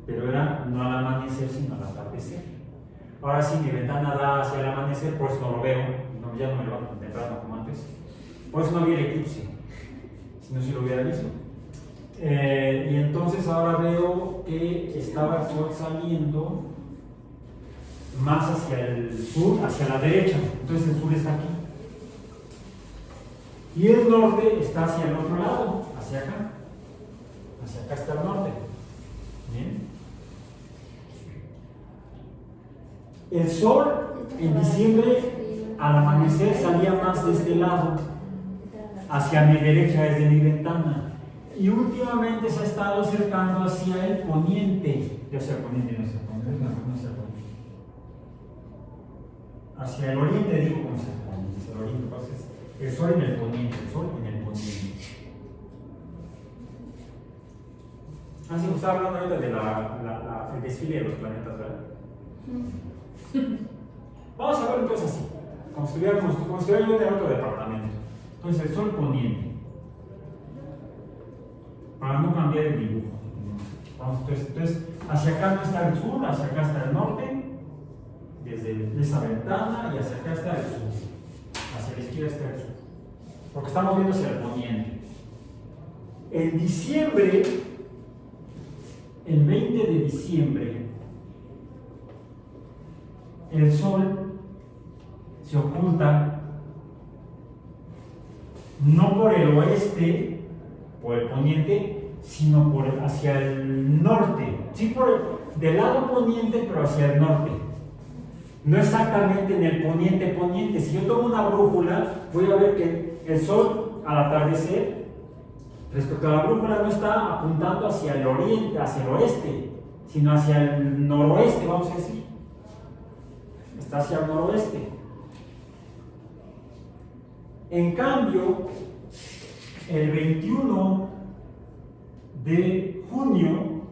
[SPEAKER 1] pero era no al amanecer, sino al atardecer. Ahora sí, mi ventana da hacia el amanecer, por eso no lo veo, ya no me levanto tan temprano como antes. Por eso no vi el eclipse, si no, si lo hubiera visto. Y entonces ahora veo que estaba el Sol saliendo más hacia el sur, hacia la derecha. Entonces el sur está aquí. Y el norte está hacia el otro lado, hacia acá. Hacia acá está el norte. Bien. El Sol en diciembre al amanecer salía más de este lado, hacia mi derecha desde mi ventana. Y últimamente se ha estado acercando hacia el poniente. Hacia el poniente, no hacia el poniente, no hacia el poniente. Hacia el oriente, digo como hacia el poniente. Hacia el oriente, entonces, el Sol en el poniente, el Sol en el poniente. Así que estaba hablando ahorita de el desfile de los planetas, ¿verdad? Vamos a ver entonces así, como si estuviera yo en otro departamento. Entonces el Sol poniente, para no cambiar el dibujo. Entonces hacia acá no está el sur, hacia acá está el norte, desde esa ventana, y hacia acá está el sur, hacia la izquierda está el sur, porque estamos viendo hacia el poniente. En diciembre, el 20 de diciembre, el Sol se oculta no por el oeste, por el poniente, sino hacia el norte. Sí, del lado poniente, pero hacia el norte. No exactamente en el poniente. Si yo tomo una brújula, voy a ver que el Sol al atardecer, respecto a la brújula, no está apuntando hacia el oriente, hacia el oeste, sino hacia el noroeste, vamos a decir. está hacia el noroeste. En cambio, el 21 de junio,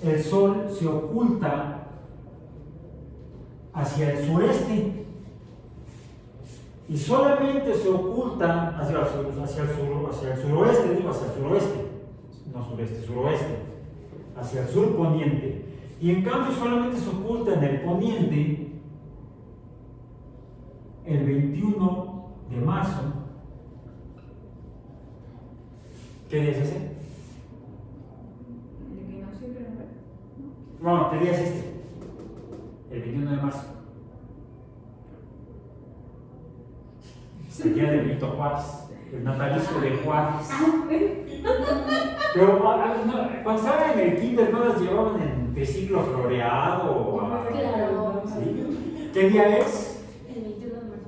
[SPEAKER 1] el Sol se oculta hacia el sureste y solamente se oculta hacia el suroeste, digo hacia el suroeste, no sureste, suroeste, hacia el sur poniente. Y en cambio solamente se oculta en el poniente el 21 de marzo. ¿Qué día es ese?
[SPEAKER 2] El equinoccio primavera.
[SPEAKER 1] No, ¿qué día es este? El 21 de marzo. Es el día de Benito Juárez, el natalicio de Juárez. Pero cuando estaban en el kinder no las llevaban en triciclo floreado.
[SPEAKER 3] Claro.
[SPEAKER 1] ¿Sí? ¿Qué día es?
[SPEAKER 3] El 21 de marzo.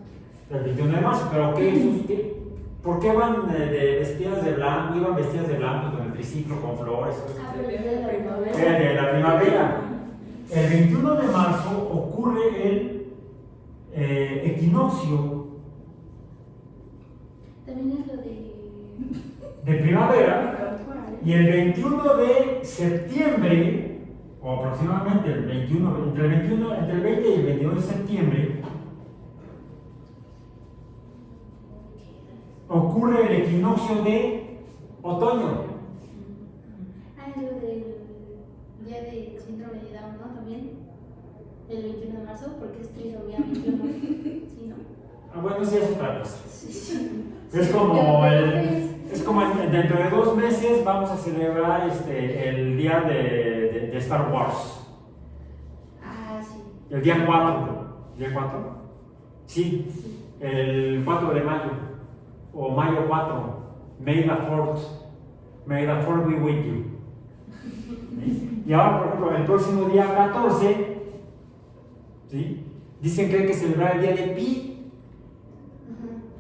[SPEAKER 1] El 21 de marzo, pero ¿por qué van vestidas de blanco? Iban vestidas de blanco con el triciclo, con flores.
[SPEAKER 3] Ah, pero es de la primavera.
[SPEAKER 1] De la primavera. El 21 de marzo ocurre el equinoccio
[SPEAKER 3] También es lo
[SPEAKER 1] de primavera. Y el 21 de septiembre, o aproximadamente el 21, entre el 20 y el 21 de septiembre, ocurre el equinoccio de otoño.
[SPEAKER 3] Ah, es lo del día de síndrome de Down, ¿no? También. El 21 de marzo, porque es trisomía 21. Sí, ¿no?
[SPEAKER 1] Ah, bueno, sí es otra cosa.
[SPEAKER 3] Sí, sí.
[SPEAKER 1] Es como dentro de 2 meses vamos a celebrar el día de Star Wars.
[SPEAKER 3] Ah, sí.
[SPEAKER 1] El día 4. ¿Día 4? Sí,
[SPEAKER 3] Sí.
[SPEAKER 1] el 4 de mayo. O mayo 4. May the 4th. May the 4th be with you. ¿Sí? Y ahora, por ejemplo, el próximo día 14, ¿sí? Dicen que hay que celebrar el día de Pi.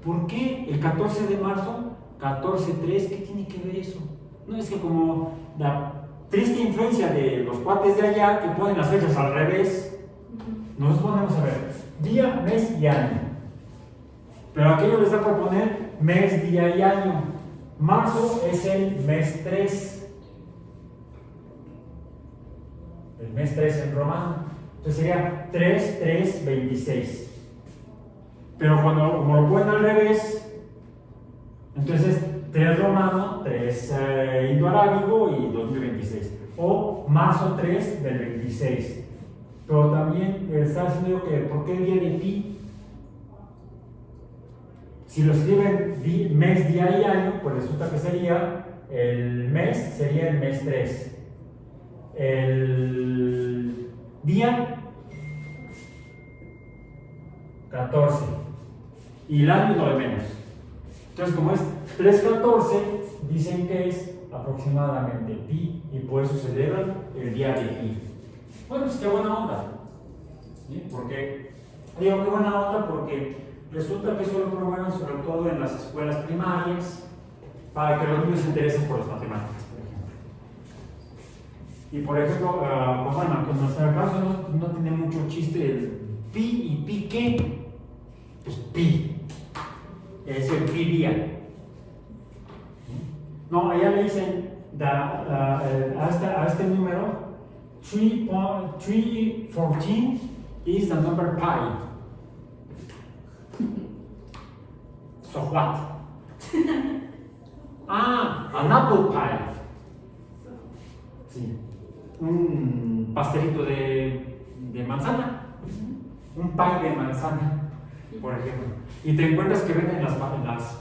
[SPEAKER 1] ¿Por qué el 14 de marzo? 14-3, ¿qué tiene que ver eso? No, es que como la triste influencia de los cuates de allá que ponen las fechas al revés, nos ponemos a ver día, mes y año. Pero aquello les da por poner mes, día y año. Marzo es el mes 3. El mes 3 en romano. Entonces sería 3-3-26. Pero como lo ponen al revés, entonces 3 romano, 3 indoarábigo y 2026. O marzo 3 del 26. Pero también está diciendo que ¿por qué el día de Pi? Si lo escriben mes, día y año, pues resulta que sería el mes 3. El día 14. Y el año lo de menos. Entonces, como es 3-14, dicen que es aproximadamente Pi y por eso celebran el día de Pi. Bueno, pues qué buena onda. ¿Sí? Porque, digo qué buena onda porque resulta que eso lo promueven sobre todo en las escuelas primarias para que los niños se interesen por las matemáticas, por ejemplo. Y por ejemplo, pues bueno, en nuestro caso no tiene mucho chiste el Pi y Pi qué. Pues Pi. Es el Pi día. No, allá le dicen a este número 314 is the number pi. So what? An apple pie. Sí. Un pastelito de manzana. Un pie de manzana, por ejemplo. Y te encuentras que venden en las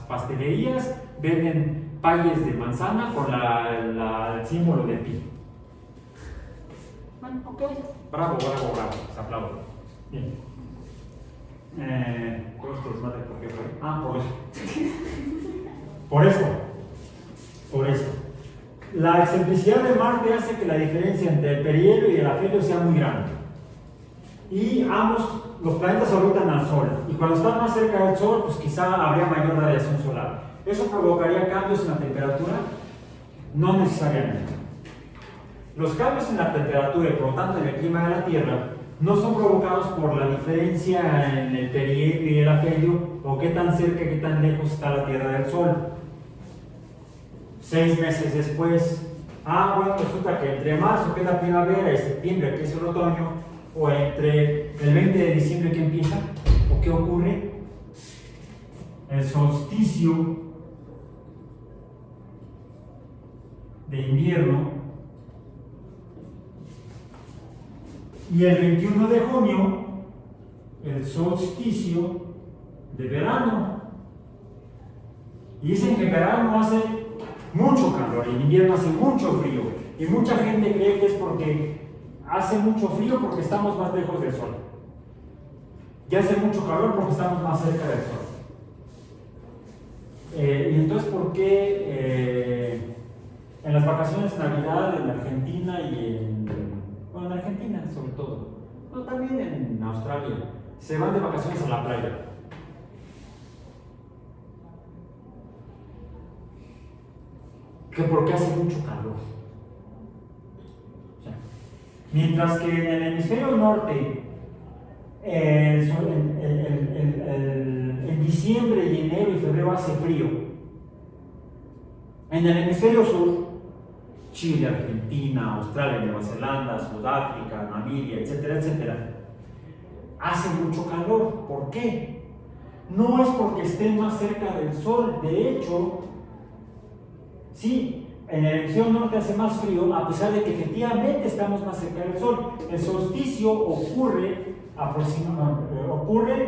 [SPEAKER 1] pastelerías, venden payes de manzana con el símbolo de pi. Bueno, ok. Bravo, se aplaude. Bien. Todo esto es madre, ¿por qué fue? Por eso. La excentricidad de Marte hace que la diferencia entre el perihelio y el afelio sea muy grande. Y ambos, los planetas orbitan al Sol. Y cuando están más cerca del Sol, pues quizá habría mayor radiación solar. ¿Eso provocaría cambios en la temperatura? No necesariamente. Los cambios en la temperatura y por lo tanto en el clima de la Tierra no son provocados por la diferencia en el perihelio y el afelio o qué tan cerca, qué tan lejos está la Tierra del Sol. 6 meses después, bueno, resulta que entre marzo, que es la primavera, y septiembre, que es el otoño, o entre el 20 de diciembre que empieza, ¿o qué ocurre? El solsticio de invierno y el 21 de junio el solsticio de verano. Y dicen que en verano hace mucho calor y en invierno hace mucho frío, y mucha gente cree que es porque hace mucho frío porque estamos más lejos del sol, y hace mucho calor porque estamos más cerca del sol. Y entonces, ¿por qué en las vacaciones de Navidad en Argentina en Argentina sobre todo, pero también en Australia, se van de vacaciones a la playa? Que porque hace mucho calor. O sea, mientras que en el hemisferio norte, en diciembre y enero y febrero hace frío, en el hemisferio sur, Chile, Argentina, Australia, Nueva Zelanda, Sudáfrica, Namibia, etcétera, etcétera, hace mucho calor. ¿Por qué? No es porque estén más cerca del sol. De hecho, sí, en el hemisferio norte hace más frío, a pesar de que efectivamente estamos más cerca del sol. El solsticio ocurre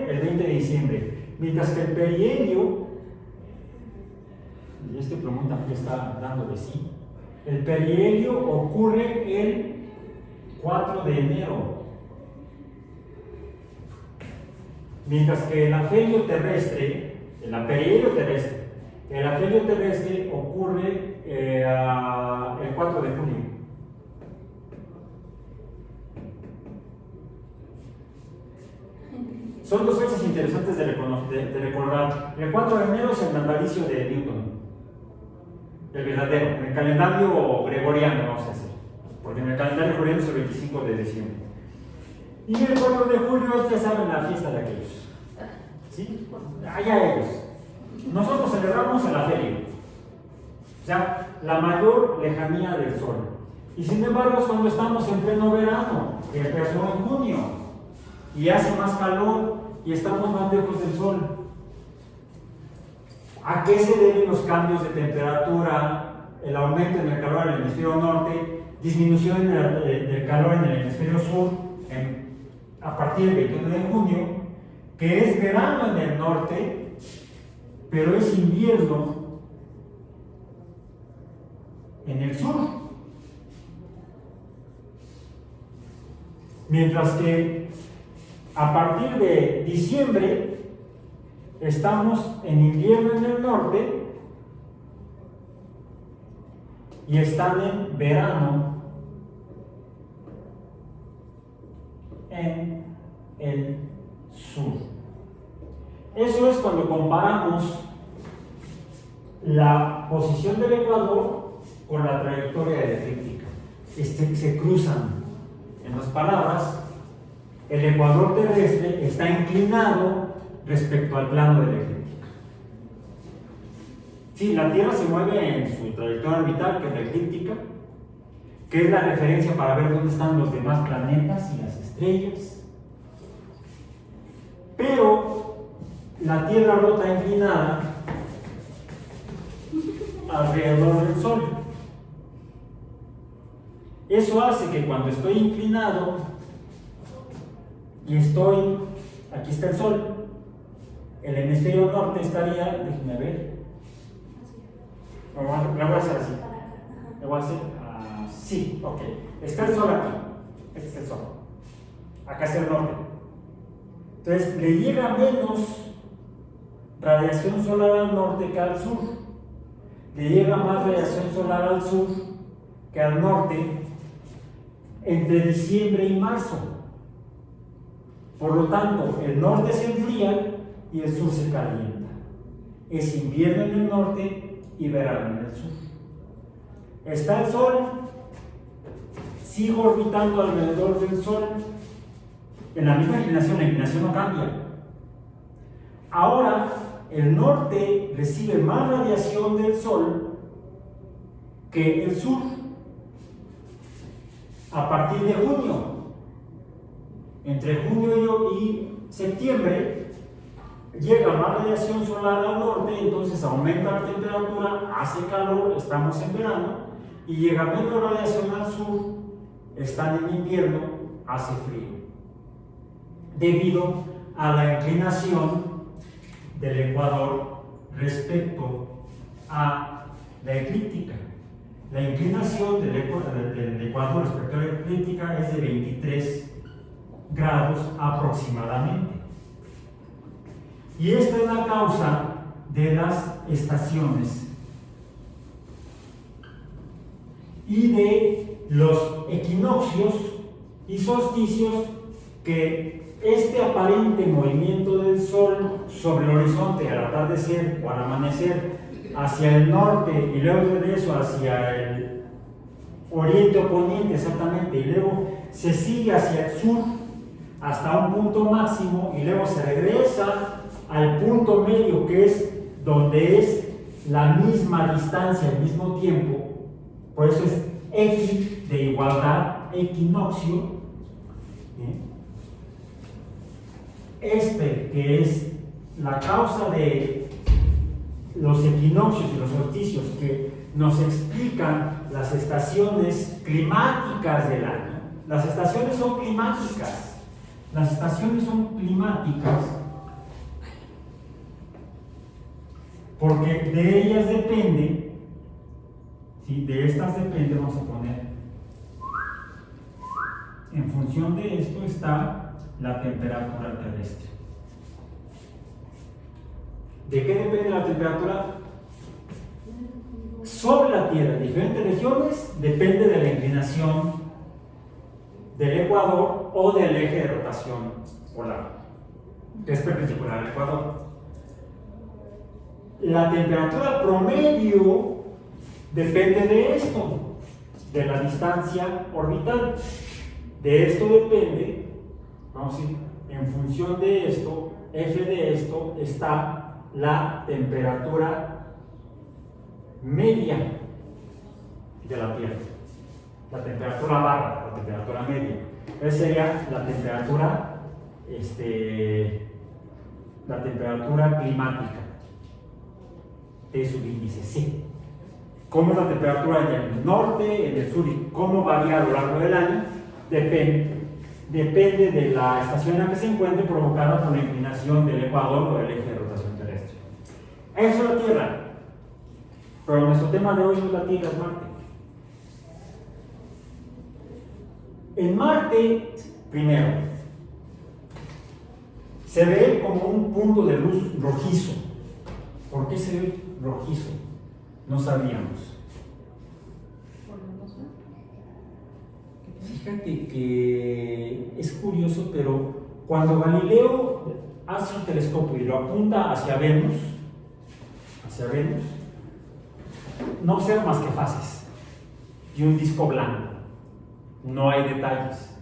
[SPEAKER 1] el 20 de diciembre, mientras que el perihelio, y este pregunta que está dando de sí, el perihelio ocurre el 4 de enero, mientras que el afelio terrestre, el afelio terrestre ocurre el 4 de junio. Son dos fechas interesantes de recordar. El 4 de enero es el natalicio de Newton, el verdadero, en el calendario gregoriano, vamos a decir, porque en el calendario gregoriano es el 25 de diciembre. Y el 4 de julio, ya saben, la fiesta de aquellos. ¿Sí? Allá ellos. Nosotros celebramos el afelio, o sea, la mayor lejanía del sol. Y sin embargo, es cuando estamos en pleno verano, que empezó en junio, y hace más calor y estamos más lejos del sol. ¿A qué se deben los cambios de temperatura? El aumento en el calor en el hemisferio norte, disminución del calor en el hemisferio sur a partir del 21 de junio, que es verano en el norte, pero es invierno en el sur. Mientras que a partir de diciembre estamos en invierno en el norte y están en verano en el sur. Eso es cuando comparamos la posición del ecuador con la trayectoria de la eclíptica. Se cruzan. En otras palabras, el ecuador terrestre está inclinado respecto al plano de la eclíptica. Sí, la Tierra se mueve en su trayectoria orbital, que es la eclíptica, que es la referencia para ver dónde están los demás planetas y las estrellas. Pero la Tierra rota inclinada alrededor del Sol. Eso hace que cuando estoy inclinado y aquí está el Sol, el hemisferio norte estaría, déjenme ver, la voy a hacer así, la voy a hacer así, ok, está el Sol aquí, este es el Sol, acá está el norte. Entonces le llega menos radiación solar al norte que al sur, le llega más radiación solar al sur que al norte entre diciembre y marzo. Por lo tanto, el norte se enfría y el sur se calienta. Es invierno en el norte y verano en el sur. Está el Sol sigo orbitando alrededor del Sol en la misma inclinación, la inclinación no cambia. Ahora, el norte recibe más radiación del Sol que el sur. A partir de junio, entre junio y septiembre, llega más radiación solar al norte, entonces aumenta la temperatura, hace calor, estamos en verano, y llega menos radiación al sur, están en invierno, hace frío, debido a la inclinación del ecuador respecto a la eclíptica. La inclinación del ecuador respecto a la eclíptica es de 23 grados aproximadamente. Y esta es la causa de las estaciones y de los equinoccios y solsticios, que este aparente movimiento del Sol sobre el horizonte al atardecer o al amanecer hacia el norte y luego de eso hacia el oriente o poniente exactamente, y luego se sigue hacia el sur hasta un punto máximo y luego se regresa al punto medio, que es donde es la misma distancia al mismo tiempo. Por eso es X de igualdad, equinoccio. Este, que es la causa de los equinoccios y los solsticios, que nos explican las estaciones climáticas del año. Las estaciones son climáticas. Las estaciones son climáticas porque de ellas depende, ¿sí? De estas depende, vamos a poner, en función de esto está la temperatura terrestre. ¿De qué depende la temperatura? Sobre la Tierra, en diferentes regiones, depende de la inclinación del ecuador o del eje de rotación polar, que es perpendicular al ecuador. La temperatura promedio depende de esto, de la distancia orbital. De esto depende, vamos a decir, en función de esto, F de esto, está la temperatura media de la Tierra. La temperatura barra, la temperatura media. Esa sería la temperatura, la temperatura climática de subíndice C. ¿Cómo es la temperatura en el norte, en el sur y cómo varía a lo largo del año? Depende de la estación en la que se encuentre, provocada por la inclinación del ecuador o del eje de rotación terrestre. Eso es la Tierra. Pero nuestro tema de hoy no es la Tierra, es Marte. En Marte, primero, se ve como un punto de luz rojizo. ¿Por qué se ve rojizo? No sabíamos. Fíjate que es curioso, pero cuando Galileo hace un telescopio y lo apunta hacia Venus, no observa más que fases y un disco blanco. No hay detalles.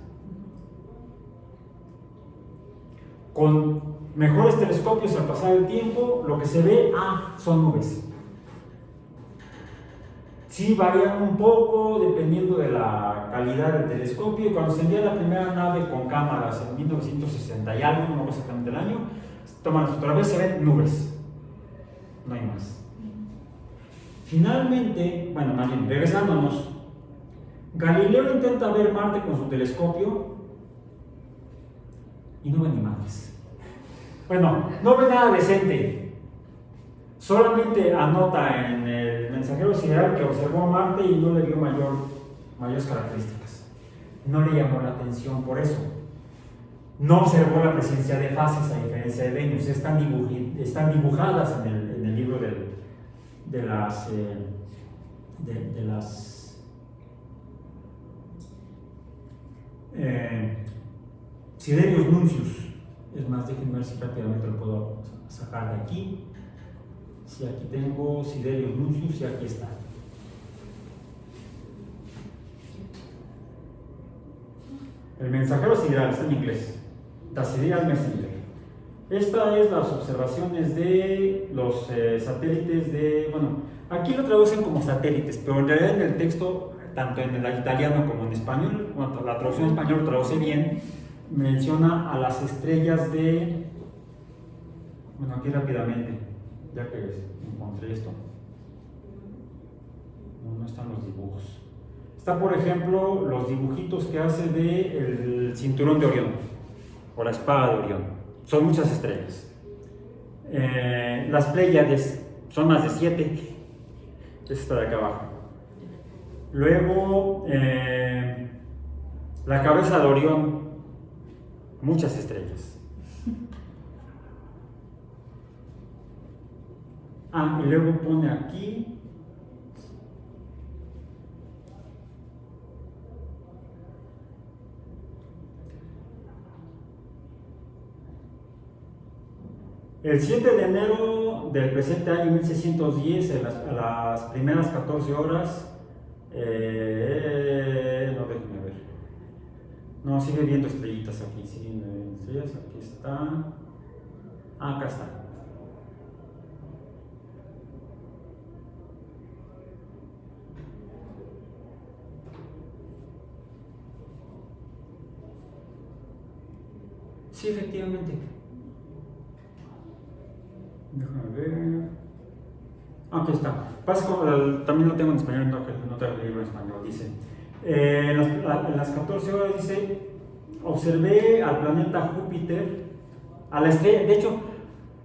[SPEAKER 1] Con mejores telescopios al pasar el tiempo, lo que se ve, son nubes. Sí varían un poco dependiendo de la calidad del telescopio. Cuando se envía la primera nave con cámaras en 1960 y algo, no me acuerdo exactamente el año, toman las fotografías, se ven nubes. No hay más. Finalmente, bueno, más bien, regresándonos, Galileo intenta ver Marte con su telescopio y no ve ni madres. Bueno, no ve nada decente. Solamente anota en el mensajero sideral que observó Marte y no le dio mayores características. No le llamó la atención por eso. No observó la presencia de fases, a diferencia de Venus. Están dibujadas en el libro de las Siderius Nuncius. Es más, déjenme ver si rápidamente lo puedo sacar de aquí. Si aquí tengo Siderius Nuncius y aquí está. El mensajero sideral está en inglés. The Sidereal Messenger. Esta es las observaciones de los satélites de... Bueno, aquí lo traducen como satélites, pero en realidad en el texto, tanto en el italiano como en español, cuando la traducción en español lo traduce bien, menciona a las estrellas de... Bueno, aquí rápidamente, ya que encontré esto. No están los dibujos. Está, por ejemplo, los dibujitos que hace del cinturón de Orión, o la espada de Orión. Son muchas estrellas. Las Pléyades son más de 7. Esta de acá abajo. Luego, la cabeza de Orión, muchas estrellas. Y luego pone aquí el 7 de enero del presente año 1610, a las primeras 14 horas, no, déjenme ver. No, sigue viendo estrellitas aquí, siguen viendo estrellas, aquí está. Acá está. Sí, efectivamente. Déjame ver. Aquí está. También lo tengo en español, no tengo el libro en español. Dice: en las 14 horas, dice, observé al planeta Júpiter, a la estrella. De hecho,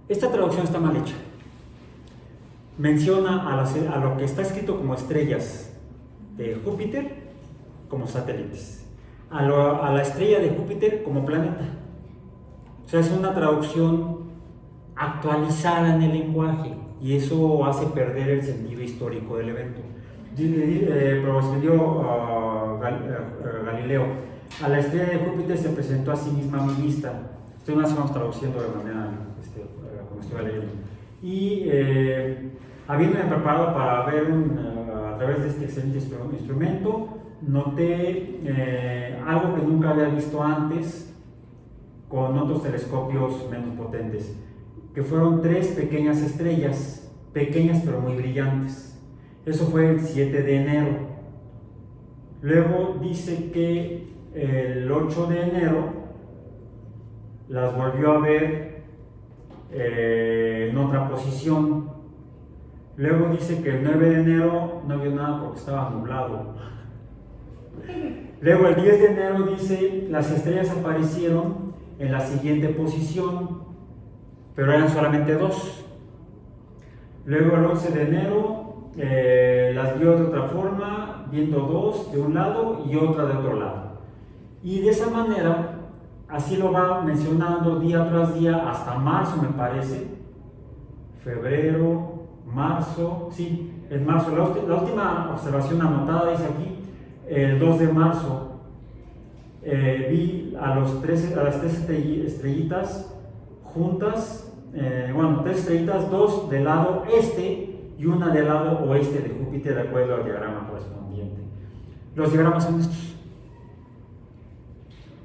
[SPEAKER 1] esta traducción está mal hecha. Menciona a lo que está escrito como estrellas de Júpiter como satélites, a la estrella de Júpiter como planeta. O sea, es una traducción actualizada en el lenguaje y eso hace perder el sentido histórico del evento. Prosiguió Galileo: a la estrella de Júpiter se presentó a sí misma a mi vista. Estoy más o menos traduciendo de manera como estoy leyendo. Y habiéndome preparado para ver a través de este excelente instrumento, noté algo que nunca había visto antes con otros telescopios menos potentes, que fueron 3 pequeñas estrellas, pequeñas pero muy brillantes. Eso fue el 7 de enero. Luego dice que el 8 de enero las volvió a ver en otra posición. Luego dice que el 9 de enero no vio nada porque estaba nublado. Luego el 10 de enero dice: las estrellas aparecieron en la siguiente posición, pero eran solamente 2. Luego el 11 de enero las vio de otra forma, viendo 2 de un lado y otra de otro lado. Y de esa manera, así lo va mencionando día tras día hasta marzo, me parece. Febrero, marzo, sí, en marzo. La última observación anotada dice aquí, el 2 de marzo. Vi a las 3 estrellitas juntas, 3 estrellitas, 2 del lado este y una del lado oeste de Júpiter, de acuerdo al diagrama correspondiente. Los diagramas son estos.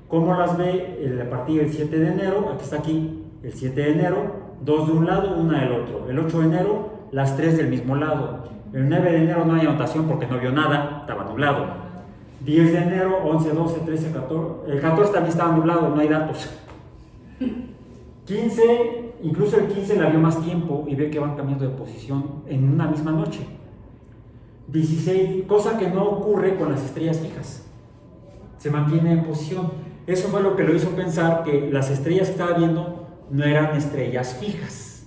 [SPEAKER 1] ¿Cómo las ve? A partir del 7 de enero, aquí está aquí, el 7 de enero, 2 de un lado, una del otro. El 8 de enero, las 3 del mismo lado. El 9 de enero no hay anotación porque no vio nada, estaba nublado. 10 de enero, 11, 12, 13, 14. El 14 también estaba nublado, no hay datos. 15, incluso el 15 la vio más tiempo y ve que van cambiando de posición en una misma noche. 16, cosa que no ocurre con las estrellas fijas. Se mantiene en posición. Eso fue lo que lo hizo pensar que las estrellas que estaba viendo no eran estrellas fijas,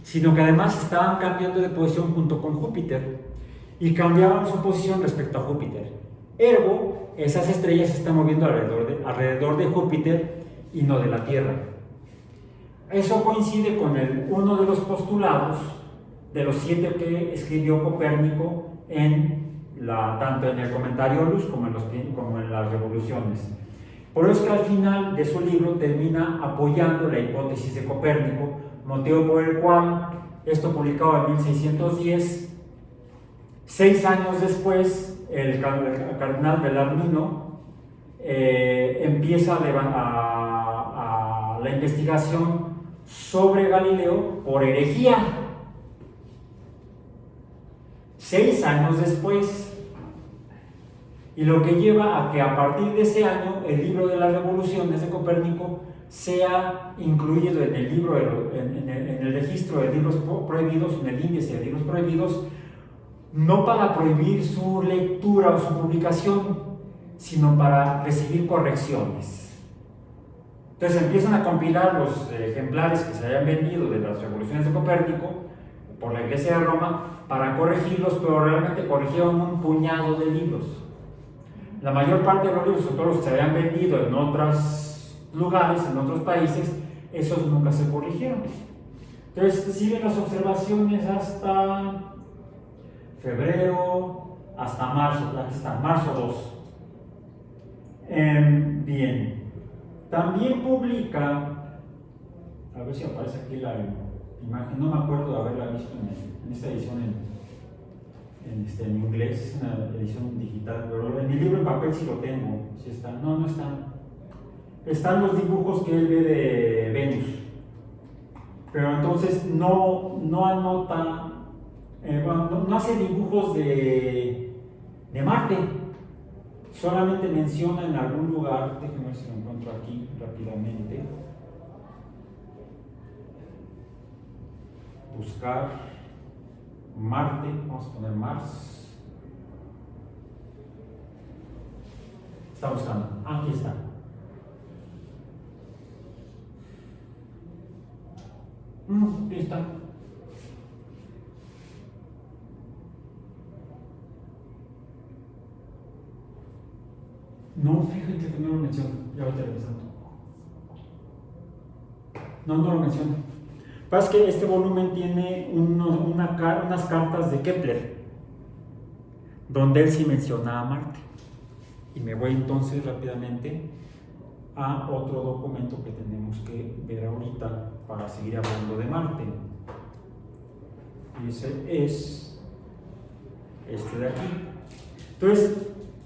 [SPEAKER 1] sino que además estaban cambiando de posición junto con Júpiter y cambiaban su posición respecto a Júpiter. Ergo, esas estrellas se están moviendo alrededor de Júpiter y no de la Tierra. Eso coincide con uno de los postulados de los 7 que escribió Copérnico tanto en el Comentario Luz como en las Revoluciones. Por eso es que al final de su libro termina apoyando la hipótesis de Copérnico, motivo por el cual, esto publicado en 1610, 6 años después, el cardenal Bellarmino empieza la investigación sobre Galileo por herejía. 6 años después. Y lo que lleva a que a partir de ese año el libro de las revoluciones de Copérnico sea incluido en el libro, en el registro de libros prohibidos, en el índice de libros prohibidos, no para prohibir su lectura o su publicación, sino para recibir correcciones. Entonces empiezan a compilar los ejemplares que se hayan vendido de las revoluciones de Copérnico por la Iglesia de Roma para corregirlos, pero realmente corrigieron un puñado de libros. La mayor parte de los libros, sobre todo los que se habían vendido en otros lugares, en otros países, esos nunca se corrigieron. Entonces siguen las observaciones hasta febrero, hasta marzo, aquí está, marzo 2. Bien, también publica, a ver si aparece aquí la imagen, no me acuerdo de haberla visto en esta edición en inglés, es una edición digital, pero en el libro en papel sí lo tengo, sí está, no están. Están los dibujos que él ve de Venus, pero entonces no anota, no hace dibujos de Marte, solamente menciona en algún lugar, déjenme ver si lo encuentro aquí rápidamente, buscar Marte, vamos a poner Mars, está buscando, aquí está. Ahí está. No, fíjate que no lo menciono, ya voy revisando. No lo menciono. Pasa que este volumen tiene unas cartas de Kepler, donde él sí menciona a Marte. Y me voy entonces rápidamente a otro documento que tenemos que ver ahorita para seguir hablando de Marte. Y ese es este de aquí. Entonces,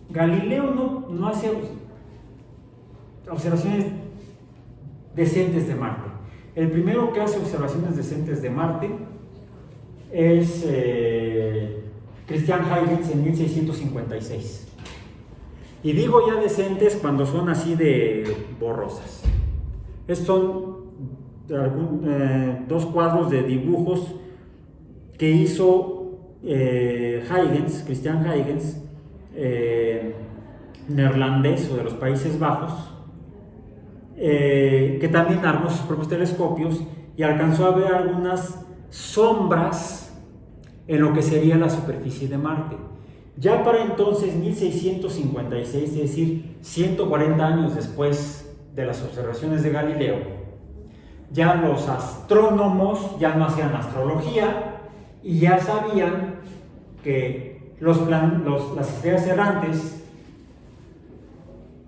[SPEAKER 1] Galileo no hace observaciones decentes de Marte. El primero que hace observaciones decentes de Marte es Christian Huygens en 1656. Y digo ya decentes cuando son así de borrosas. Estos son dos cuadros de dibujos que hizo Christian Huygens, neerlandés o de los Países Bajos, que también armó sus propios telescopios y alcanzó a ver algunas sombras en lo que sería la superficie de Marte. Ya para entonces, 1656, es decir, 140 años después de las observaciones de Galileo, ya los astrónomos ya no hacían astrología y ya sabían que las estrellas errantes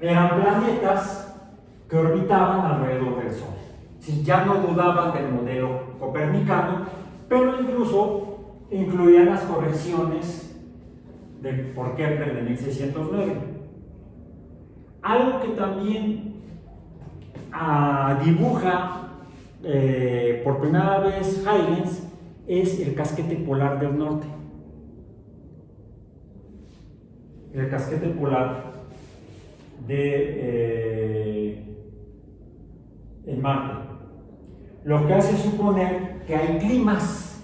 [SPEAKER 1] eran planetas que orbitaban alrededor del Sol. Ya no dudaban del modelo copernicano, pero incluso incluían las correcciones por Kepler de 1609. Algo que también dibuja por primera vez Huygens es el casquete polar del norte. El casquete polar en Marte. Lo que hace suponer que hay climas,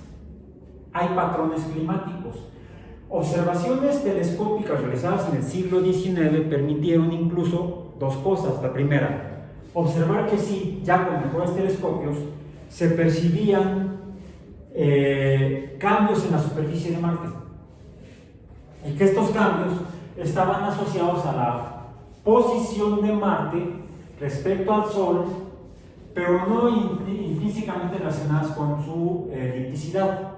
[SPEAKER 1] hay patrones climáticos. Observaciones telescópicas realizadas en el siglo XIX permitieron incluso dos cosas. La primera, observar que sí, ya con mejores telescopios, se percibían cambios en la superficie de Marte. Y que estos cambios estaban asociados a la posición de Marte respecto al Sol, pero no intrínsecamente relacionadas con su elipticidad,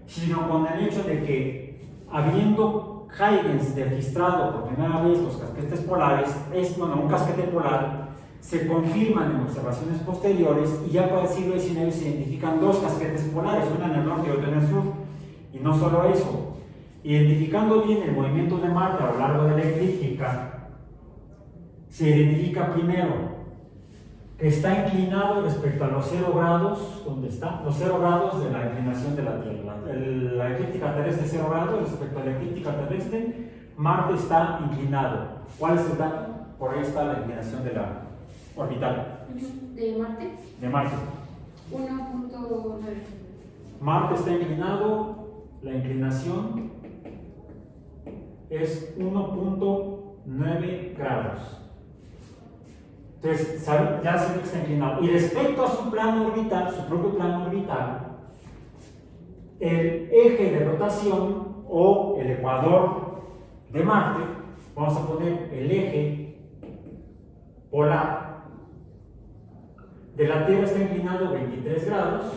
[SPEAKER 1] sino con el hecho de que, habiendo Huygens registrado por primera vez los casquetes polares, un casquete polar, se confirman en observaciones posteriores y ya para el siglo XIX se identifican dos casquetes polares, uno en el norte y otro en el sur. Y no solo eso, identificando bien el movimiento de Marte a lo largo de la eclíptica, se identifica primero que está inclinado respecto a los 0 grados, ¿dónde está? Los 0 grados de la inclinación de la Tierra. La eclíptica terrestre 0 grados respecto a la eclíptica terrestre, Marte está inclinado. ¿Cuál es el dato? Por ahí está la inclinación de la orbital.
[SPEAKER 3] ¿De Marte?
[SPEAKER 1] De Marte.
[SPEAKER 3] 1.9.
[SPEAKER 1] Marte está inclinado, la inclinación es 1.9 grados. Entonces, ya se ve que está inclinado. Y respecto a su plano orbital, su propio plano orbital, el eje de rotación o el ecuador de Marte, vamos a poner el eje polar de la Tierra está inclinado 23 grados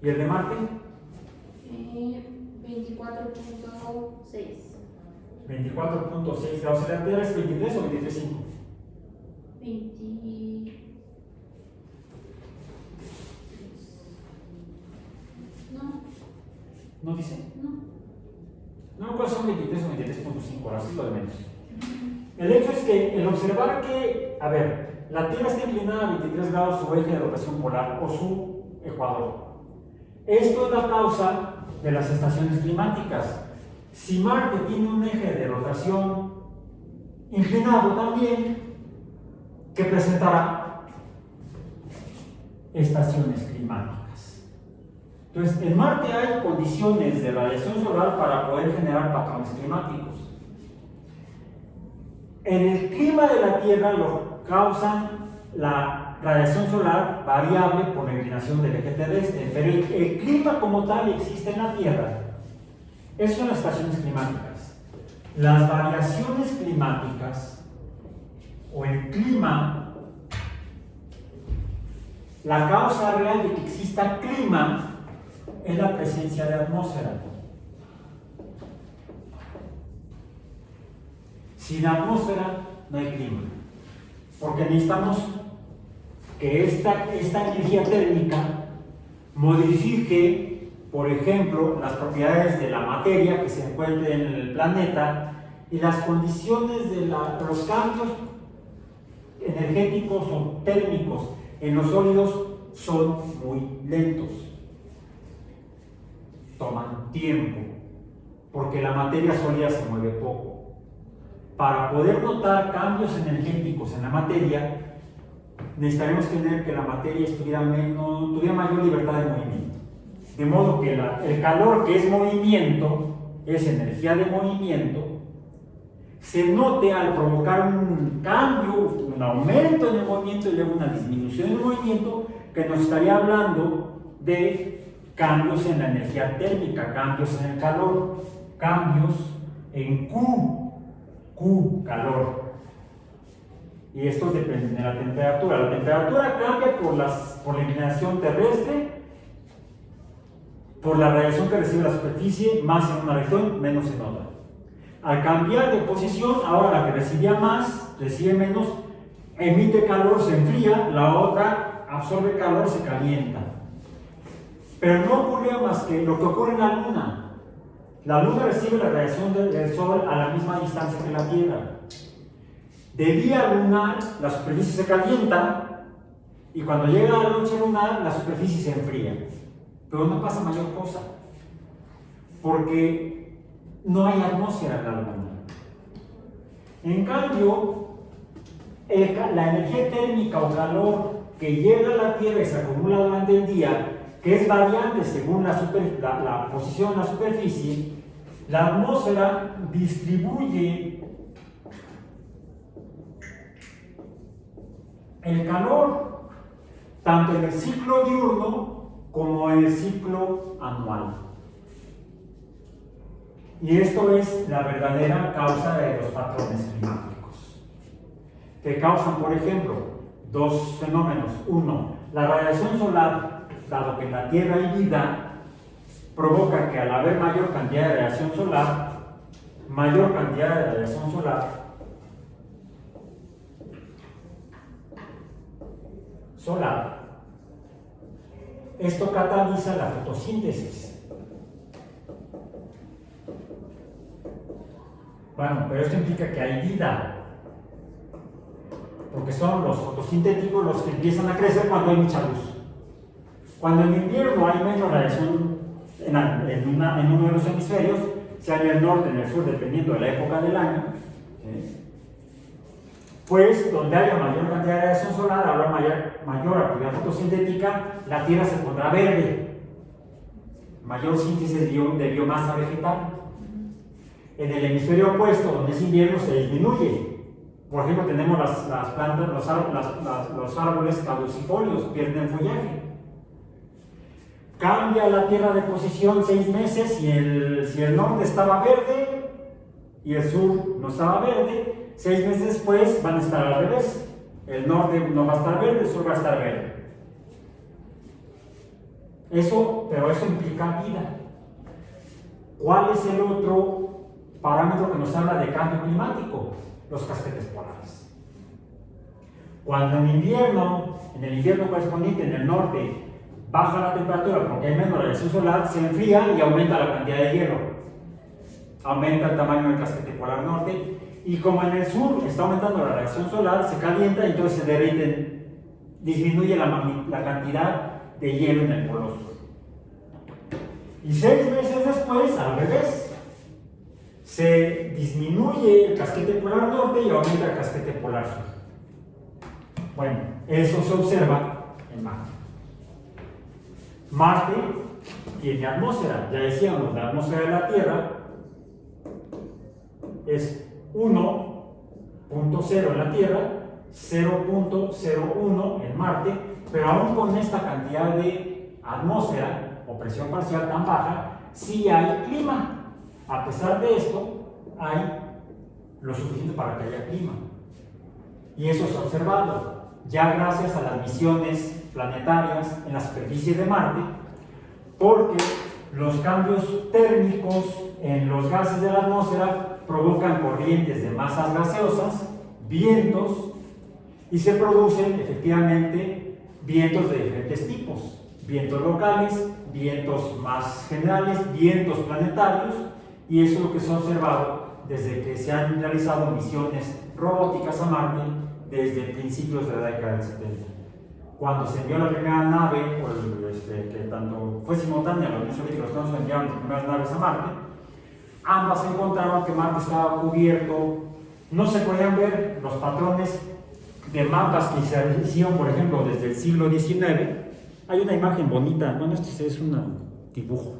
[SPEAKER 1] y el de Marte
[SPEAKER 3] 24.6.
[SPEAKER 1] 24.6 grados. ¿La Tierra es 23 o 23.5?
[SPEAKER 3] 20. No,
[SPEAKER 1] ¿No dice?
[SPEAKER 3] no.
[SPEAKER 1] No, ¿cuáles son 23 o 23.5? Ahora sí lo de menos. El hecho es que el observar que, a ver, la Tierra está inclinada a 23 grados su eje de rotación polar o su ecuador. Esto es la causa de las estaciones climáticas. Si Marte tiene un eje de rotación inclinado también, ¿qué presentará? Estaciones climáticas. Entonces, en Marte hay condiciones de radiación solar para poder generar patrones climáticos. En el clima de la Tierra lo causan la radiación solar variable por la inclinación del eje terrestre, pero el clima como tal existe en la Tierra. Esas son las estaciones climáticas. Las variaciones climáticas o el clima, la causa real de que exista clima es la presencia de atmósfera. Sin atmósfera no hay clima, porque necesitamos que esta energía térmica modifique, por ejemplo, las propiedades de la materia que se encuentre en el planeta y las condiciones de los cambios energéticos o térmicos en los sólidos son muy lentos, toman tiempo, porque la materia sólida se mueve poco. Para poder notar cambios energéticos en la materia, necesitaremos tener que la materia tuviera mayor libertad de movimiento. De modo que el calor, que es movimiento, es energía de movimiento, se note al provocar un cambio, un aumento en el movimiento y luego una disminución en el movimiento, que nos estaría hablando de cambios en la energía térmica, cambios en el calor, cambios en Q, calor. Y estos dependen de la temperatura. La temperatura cambia por la inclinación terrestre, por la radiación que recibe la superficie, más en una región, menos en otra. Al cambiar de posición, ahora la que recibía más, recibe menos, emite calor, se enfría, la otra absorbe calor, se calienta. Pero no ocurre más que lo que ocurre en la Luna. La Luna recibe la radiación del Sol a la misma distancia que la Tierra. De día lunar, la superficie se calienta y cuando llega la noche lunar, la superficie se enfría. Pero no pasa mayor cosa, porque no hay atmósfera en la Luna. En cambio, la energía térmica o calor que llega a la Tierra y se acumula durante el día, que es variante según la posición en la superficie, la atmósfera distribuye el calor tanto en el ciclo diurno como en el ciclo anual. Y esto es la verdadera causa de los patrones climáticos, que causan, por ejemplo, dos fenómenos. Uno, la radiación solar, dado que en la Tierra hay vida, provoca que al haber mayor cantidad de radiación solar, esto cataliza la fotosíntesis. Bueno, pero esto implica que hay vida. porque son los fotosintéticos los que empiezan a crecer cuando hay mucha luz. Cuando en invierno hay menos radiación en uno de los hemisferios, sea en el norte, en el sur, dependiendo de la época del año, pues donde haya mayor cantidad de radiación solar, habrá mayor actividad fotosintética, la Tierra se pondrá verde, mayor síntesis de biomasa vegetal. En el hemisferio opuesto, donde es invierno, se disminuye. Por ejemplo, tenemos las plantas, los árboles caducifolios, pierden follaje. Cambia la Tierra de posición 6 meses si el norte estaba verde y el sur no estaba verde, 6 meses después van a estar al revés. El norte no va a estar verde, el sur va a estar verde. Pero eso implica vida. ¿Cuál es el otro parámetro que nos habla de cambio climático? Los casquetes polares. Cuando en el invierno correspondiente en el norte, baja la temperatura porque hay menos radiación solar, se enfría y aumenta la cantidad de hielo. Aumenta el tamaño del casquete polar norte. Y como en el sur está aumentando la radiación solar, se calienta y entonces se derriten, disminuye la cantidad de hielo en el polo sur. Y 6 meses después, al revés, se disminuye el casquete polar norte y aumenta el casquete polar sur. Bueno, eso se observa en Marte. Marte tiene atmósfera, ya decíamos, la atmósfera de la Tierra es 1.0 en la Tierra, 0.01 en Marte, pero aún con esta cantidad de atmósfera o presión parcial tan baja, sí hay clima. A pesar de esto, hay lo suficiente para que haya clima. Y eso se ha observado ya gracias a las misiones planetarias en la superficie de Marte, porque los cambios térmicos en los gases de la atmósfera provocan corrientes de masas gaseosas, vientos, y se producen efectivamente vientos de diferentes tipos: vientos locales, vientos más generales, vientos planetarios, y eso es lo que se ha observado desde que se han realizado misiones robóticas a Marte desde principios de la década del 70. Cuando se envió la primera nave, que tanto fue simultánea, la Unión Soviética y los Estados Unidos enviaron las primeras naves a Marte, ambas encontraron que Marte estaba cubierto, no se podían ver los patrones de mapas que se hicieron, por ejemplo, desde el siglo XIX. Hay una imagen bonita, bueno, este es un dibujo.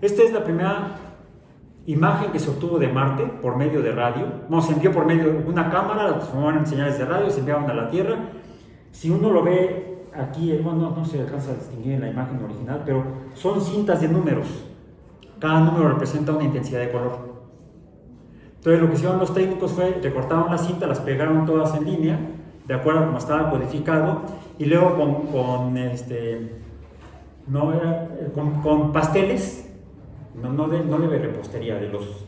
[SPEAKER 1] Esta es la primera imagen que se obtuvo de Marte por medio de radio. No, se envió por medio de una cámara, la transformaron en señales de radio, se enviaban a la Tierra. Si uno lo ve aquí, bueno, no se alcanza a distinguir en la imagen original, pero son cintas de números. Cada número representa una intensidad de color. Entonces lo que hicieron los técnicos fue recortaron la cinta, las pegaron todas en línea, de acuerdo a como estaba codificado, y luego con pasteles, no de repostería, de los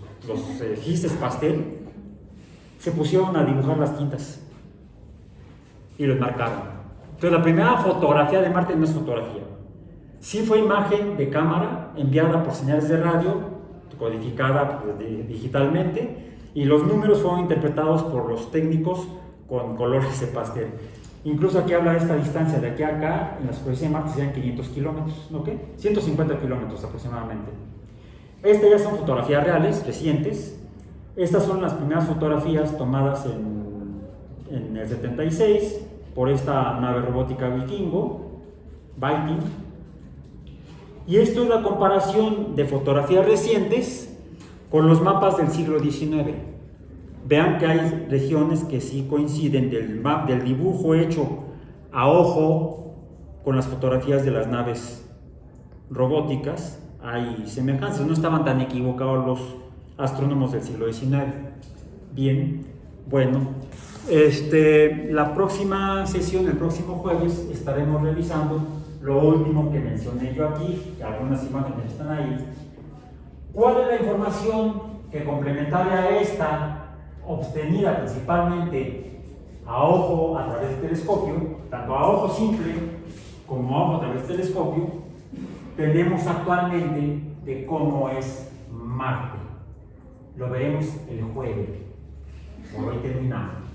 [SPEAKER 1] gistes pastel, se pusieron a dibujar las tintas y los marcaron. Entonces la primera fotografía de Marte no es fotografía, sí fue imagen de cámara enviada por señales de radio, codificada digitalmente, y los números fueron interpretados por los técnicos con colores de pastel. Incluso aquí habla de esta distancia de aquí a acá, en la superficie de Marte serían 500 kilómetros, ¿ok? 150 kilómetros aproximadamente. Estas ya son fotografías reales, recientes. Estas son las primeras fotografías tomadas en el 76 por esta nave robótica Viking. Y esto es la comparación de fotografías recientes con los mapas del siglo XIX. Vean que hay regiones que sí coinciden del dibujo hecho a ojo con las fotografías de las naves robóticas. Hay semejanzas, no estaban tan equivocados los astrónomos del siglo XIX. Bien, bueno, la próxima sesión, el próximo jueves, estaremos revisando lo último que mencioné yo aquí, que algunas imágenes están ahí. ¿Cuál es la información que complementaria a esta, obtenida principalmente a ojo a través del telescopio, tanto a ojo simple como a ojo a través del telescopio, tenemos actualmente de cómo es Marte? Lo veremos el jueves. Por hoy terminamos.